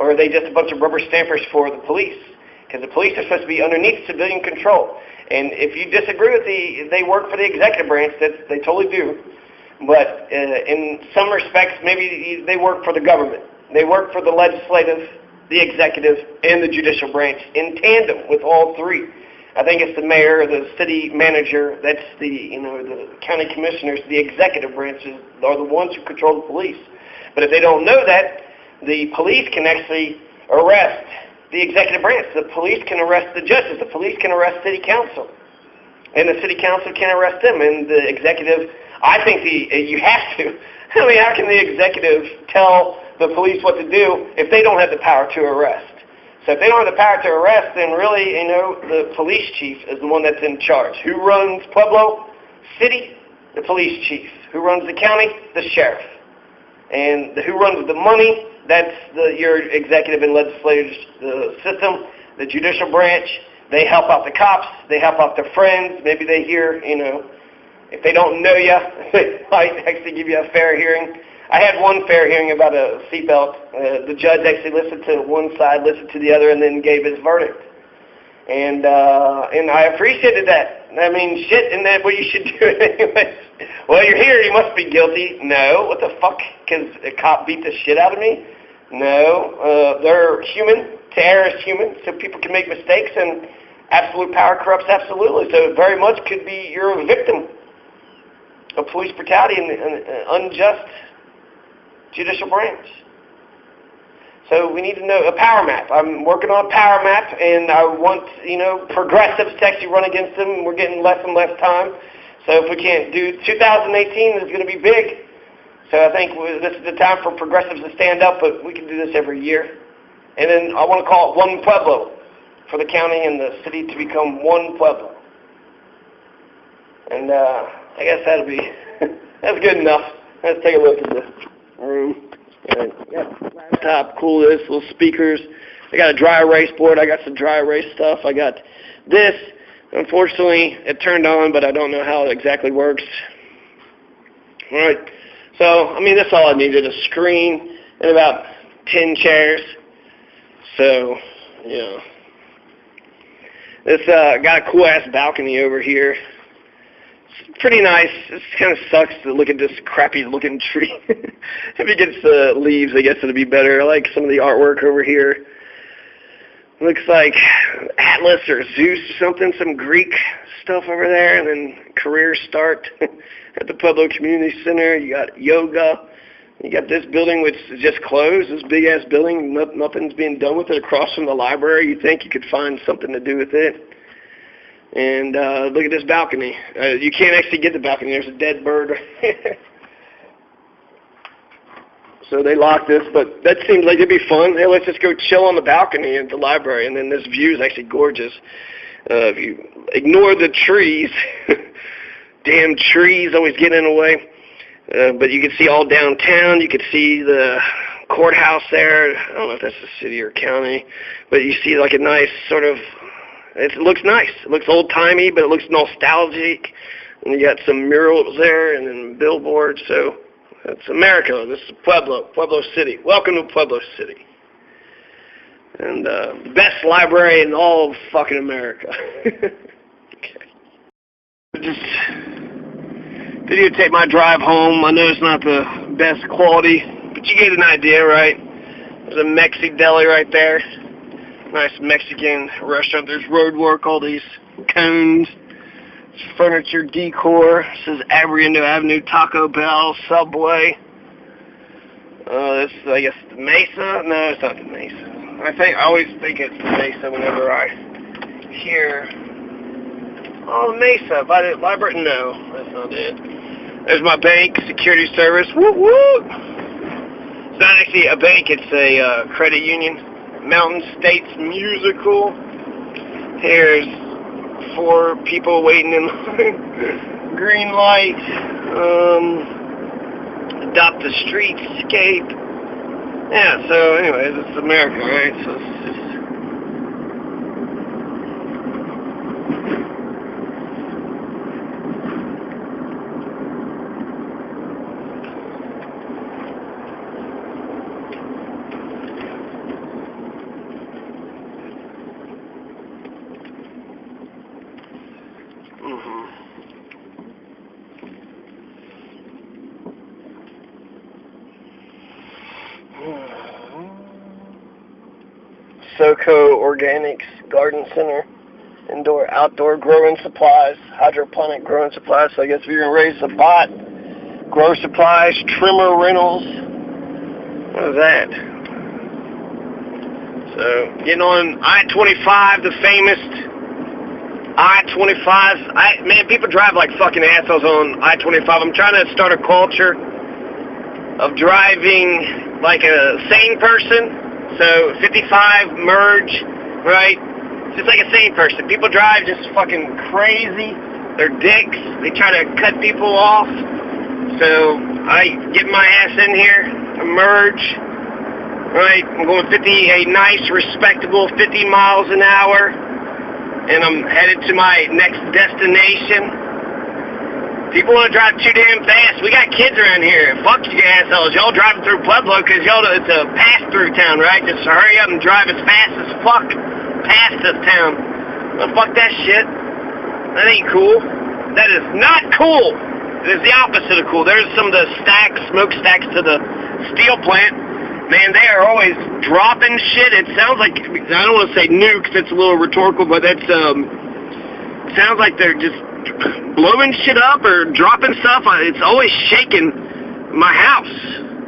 Or are they just a bunch of rubber stampers for the police? Because the police are supposed to be underneath civilian control. And if you disagree with they work for the executive branch, they totally do. But in some respects, maybe they work for the government. They work for the legislative, the executive, and the judicial branch in tandem with all three. I think it's the mayor, the city manager, that's the county commissioners, the executive branches are the ones who control the police. But if they don't know that, the police can actually arrest the executive branch. The police can arrest the judges. The police can arrest city council. And the city council can arrest them. And the executive, I think you have to. I mean, how can the executive tell the police what to do if they don't have the power to arrest? So if they don't have the power to arrest, then really, the police chief is the one that's in charge. Who runs Pueblo City? The police chief. Who runs the county? The sheriff. And who runs the money? That's your executive and legislative system, the judicial branch. They help out the cops. They help out their friends. Maybe they hear, if they don't know you, they might actually give you a fair hearing. I had one fair hearing about a seatbelt. The judge actually listened to one side, listened to the other, and then gave his verdict. And I appreciated that. I mean, shit, isn't that what you should do anyways? Well, you're here, you must be guilty. No, what the fuck? Because a cop beat the shit out of me? No, they're human. To err is human, so people can make mistakes, and absolute power corrupts absolutely. So it very much could be you're a victim of police brutality and unjust judicial branch. So we need to know a power map. I'm working on a power map, and I want, progressives to actually run against them. We're getting less and less time. So if we can't do 2018 is going to be big. So I think this is the time for progressives to stand up, but we can do this every year. And then I want to call it One Pueblo for the county and the city to become One Pueblo. And I guess that'll be, that's good enough. Let's take a look at the room. And, laptop, cool, this, little speakers. I got a dry erase board. I got some dry erase stuff. I got this. Unfortunately, it turned on, but I don't know how it exactly works. All right. So, I mean, that's all I needed, a screen and about 10 chairs. So, this got a cool-ass balcony over here. It's pretty nice. It kind of sucks to look at this crappy-looking tree. If it gets leaves, I guess it'll be better. I like some of the artwork over here. Looks like Atlas or Zeus or something, some Greek stuff over there, and then career start at the Pueblo Community Center. You got yoga. You got this building which is just closed, this big-ass building. Nothing's being done with it across from the library. You'd think you could find something to do with it. And look at this balcony. You can't actually get the balcony. There's a dead bird right here. So they locked this, but that seems like it'd be fun. Hey, let's just go chill on the balcony at the library, and then this view is actually gorgeous. If you ignore the trees, damn trees always get in the way. But you can see all downtown. You can see the courthouse there. I don't know if that's the city or county, but you see like a nice sort of, it looks nice. It looks old-timey, but it looks nostalgic. And you got some murals there and then billboards, so it's America. This is Pueblo City. Welcome to Pueblo City. And the best library in all of fucking America. Okay. Just videotape my drive home. I know it's not the best quality, but you get an idea, right? There's a Mexi deli right there. Nice Mexican restaurant. There's road work, all these cones. Furniture decor. It says Abriendo Avenue, Taco Bell, Subway. This is, I guess, the Mesa. No, it's not the Mesa. I always think it's the Mesa whenever I hear, oh, the Mesa. By the library? No, that's not it. There's my bank, security service. Whoop, whoop. It's not actually a bank. It's a credit union. Mountain States Musical. Here's 4 people waiting in green light. Adopt the streetscape. Yeah, so anyways, it's America, right? So it's just... SoCo Organics Garden Center, indoor, outdoor growing supplies, hydroponic growing supplies. So I guess if you're gonna raise a bot, grow supplies, trimmer rentals. What is that? So getting on I-25, the famous I-25. Man, people drive like fucking assholes on I-25. I'm trying to start a culture of driving like a sane person. So 55 merge, right? Just like a sane person. People drive just fucking crazy. They're dicks. They try to cut people off. So I get my ass in here, a merge, right? I'm going 50, a nice, respectable 50 miles an hour, and I'm headed to my next destination. People want to drive too damn fast. We got kids around here. Fuck you assholes. Y'all driving through Pueblo because y'all, it's a pass-through town, right? Just hurry up and drive as fast as fuck past this town. Well, fuck that shit. That ain't cool. That is not cool. It is the opposite of cool. There's some of the smokestacks to the steel plant. Man, they are always dropping shit. It sounds like, I don't want to say nukes. That's a little rhetorical, but that's, sounds like they're just blowing shit up or dropping stuff. It's always shaking my house.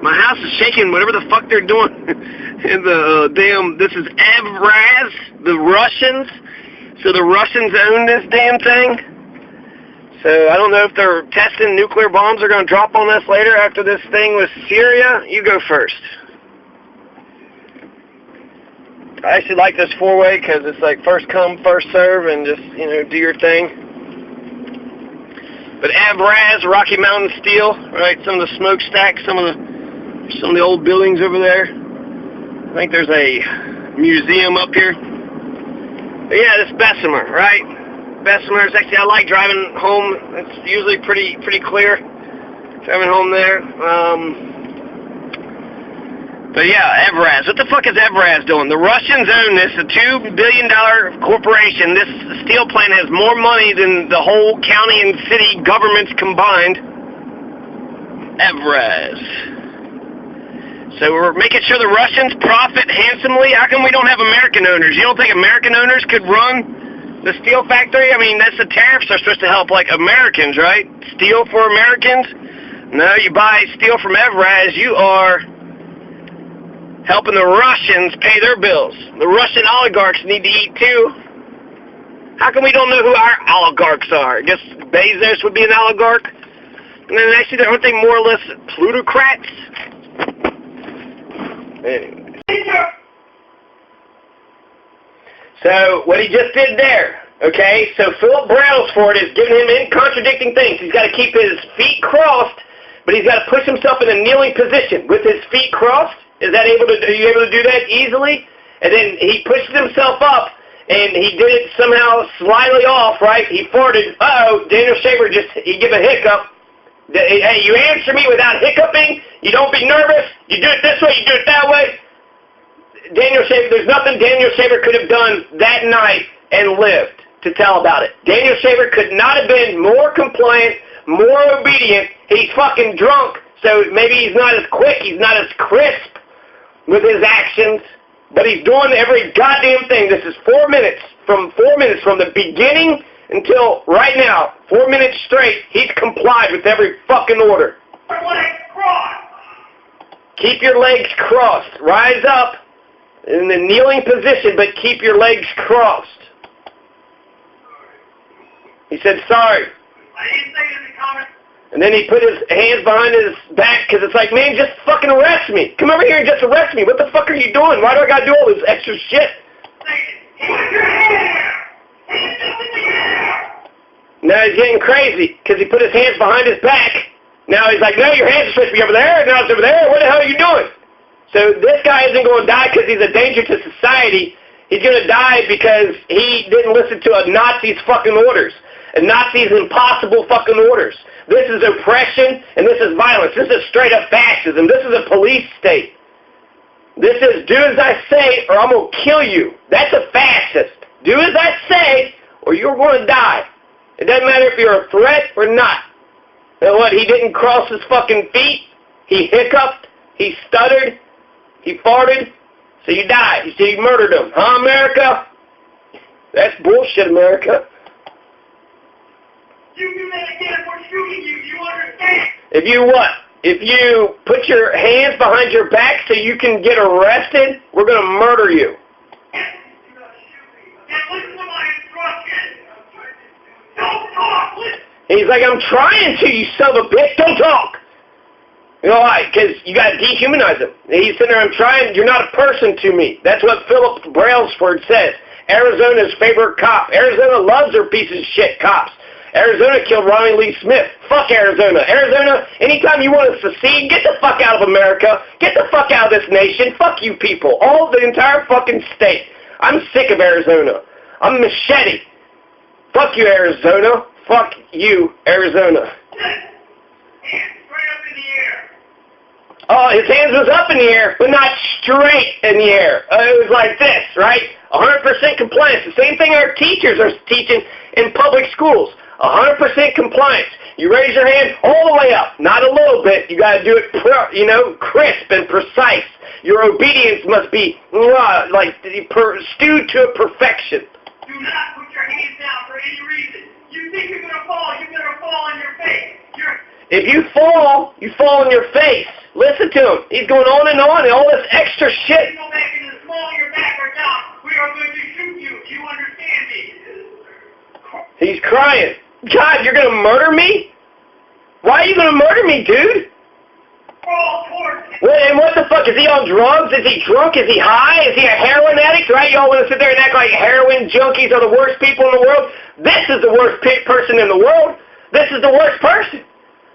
My house is shaking whatever the fuck they're doing. And this is IRV, the Russians. So the Russians own this damn thing. So I don't know if they're testing nuclear bombs are going to drop on us later after this thing with Syria. You go first. I actually like this 4-way because it's like first come, first serve, and just, you know, do your thing. But IRV, Rocky Mountain Steel, right? Some of the smokestacks, some of the old buildings over there. I think there's a museum up here. But yeah, this Bessemer, right? Bessemer is actually, I like driving home. It's usually pretty clear. Driving home there. But yeah, IRV. What the fuck is IRV doing? The Russians own this, a $2 billion corporation. This steel plant has more money than the whole county and city governments combined. IRV. So we're making sure the Russians profit handsomely. How come we don't have American owners? You don't think American owners could run the steel factory? I mean, that's the tariffs are supposed to help, like, Americans, right? Steel for Americans? No, you buy steel from IRV, you are helping the Russians pay their bills. The Russian oligarchs need to eat too. How come we don't know who our oligarchs are? I guess Bezos would be an oligarch. And then actually, aren't they more or less plutocrats? Anyway. So, what he just did there, okay, so Philip Brailsford is giving him contradicting things. He's got to keep his feet crossed, but he's got to push himself in a kneeling position with his feet crossed. Are you able to do that easily? And then he pushed himself up, and he did it somehow slightly off, right? He farted. Uh-oh, Daniel Shaver he gave a hiccup. Hey, you answer me without hiccuping. You don't be nervous. You do it this way, you do it that way. Daniel Shaver, there's nothing Daniel Shaver could have done that night and lived to tell about it. Daniel Shaver could not have been more compliant, more obedient. He's fucking drunk, so maybe he's not as quick, he's not as crisp with his actions, but he's doing every goddamn thing. This is 4 minutes, from the beginning until right now, 4 minutes straight, he's complied with every fucking order. Keep your legs crossed. Rise up in the kneeling position, but keep your legs crossed. He said, sorry. I didn't say it in the comments. And then he put his hands behind his back because it's like, man, just fucking arrest me. Come over here and just arrest me. What the fuck are you doing? Why do I got to do all this extra shit? Now he's getting crazy because he put his hands behind his back. Now he's like, no, your hands are supposed to be over there. Now it's over there. What the hell are you doing? So this guy isn't going to die because he's a danger to society. He's going to die because he didn't listen to a Nazi's fucking orders. A Nazi's impossible fucking orders. This is oppression and this is violence. This is straight up fascism. This is a police state. This is do as I say or I'm going to kill you. That's a fascist. Do as I say or you're going to die. It doesn't matter if you're a threat or not. And what, he didn't cross his fucking feet? He hiccuped? He stuttered? He farted? So you died. So you murdered him. Huh, America? That's bullshit, America. You do that again, we're shooting you. You understand? If you what? If you put your hands behind your back so you can get arrested, we're going to murder you. Now listen to my instructions. Don't talk. Listen. He's like, I'm trying to, you son of a bitch. Don't talk. You know why? Because you got to dehumanize him. He's sitting there, I'm trying. You're not a person to me. That's what Philip Brailsford says. Arizona's favorite cop. Arizona loves their piece of shit cops. Arizona killed Ronnie Lee Smith. Fuck Arizona. Arizona, anytime you want to secede, get the fuck out of America. Get the fuck out of this nation. Fuck you people. All the entire fucking state. I'm sick of Arizona. I'm Machete. Fuck you, Arizona. Fuck you, Arizona. Straight up in the air. Oh, his hands was up in the air, but not straight in the air. It was like this, right? 100% compliance. The same thing our teachers are teaching in public schools. 100% compliance. You raise your hand all the way up, not a little bit. You got to do it, crisp and precise. Your obedience must be stewed to a perfection. Do not put your hands down for any reason. You think you're going to fall, you're going to fall on your face. If you fall, you fall on your face. Listen to him. He's going on and all this extra shit. Go back in the small of your back or down. We are going to shoot you. Do you understand me? He's crying. God, you're going to murder me? Why are you going to murder me, dude? Fall towards me. And what the fuck? Is he on drugs? Is he drunk? Is he high? Is he a heroin addict? Right? Y'all want to sit there and act like heroin junkies are the worst people in the world? This is the worst person in the world. This is the worst person.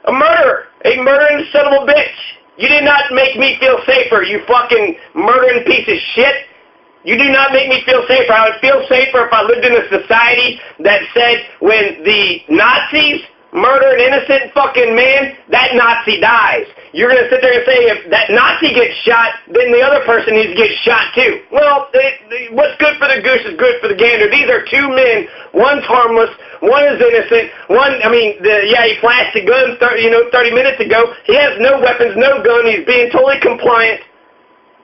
A murderer. A murdering son of a bitch. You did not make me feel safer, you fucking murdering piece of shit. You do not make me feel safer. I would feel safer if I lived in a society that said when the Nazis murder an innocent fucking man, that Nazi dies. You're going to sit there and say if that Nazi gets shot, then the other person needs to get shot too. Well, what's good for the goose is good for the gander. These are two men. One's harmless. One is innocent. He flashed a gun 30 minutes ago. He has no weapons, no gun. He's being totally compliant.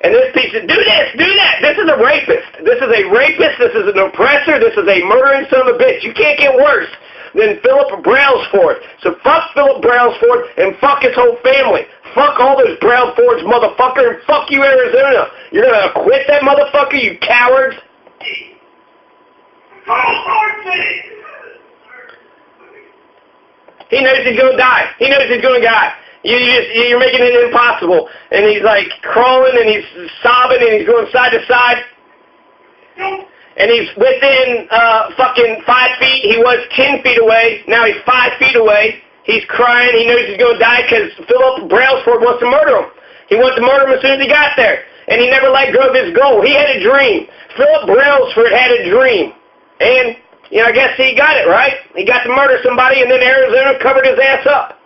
And this piece of, do this, do that. This is a rapist. This is a rapist. This is an oppressor. This is a murdering son of a bitch. You can't get worse than Philip Brailsford. So fuck Philip Brailsford and fuck his whole family. Fuck all those Brailsfords, motherfucker, and fuck you, Arizona. You're going to acquit that motherfucker, you cowards? He knows he's going to die. He knows he's going to die. You're making it impossible. And he's like crawling and he's sobbing and he's going side to side. And he's within fucking 5 feet. He was 10 feet away. Now he's 5 feet away. He's crying. He knows he's going to die because Philip Brailsford wants to murder him. He wants to murder him as soon as he got there. And he never let go of his goal. He had a dream. Philip Brailsford had a dream. And, I guess he got it, right? He got to murder somebody and then Arizona covered his ass up.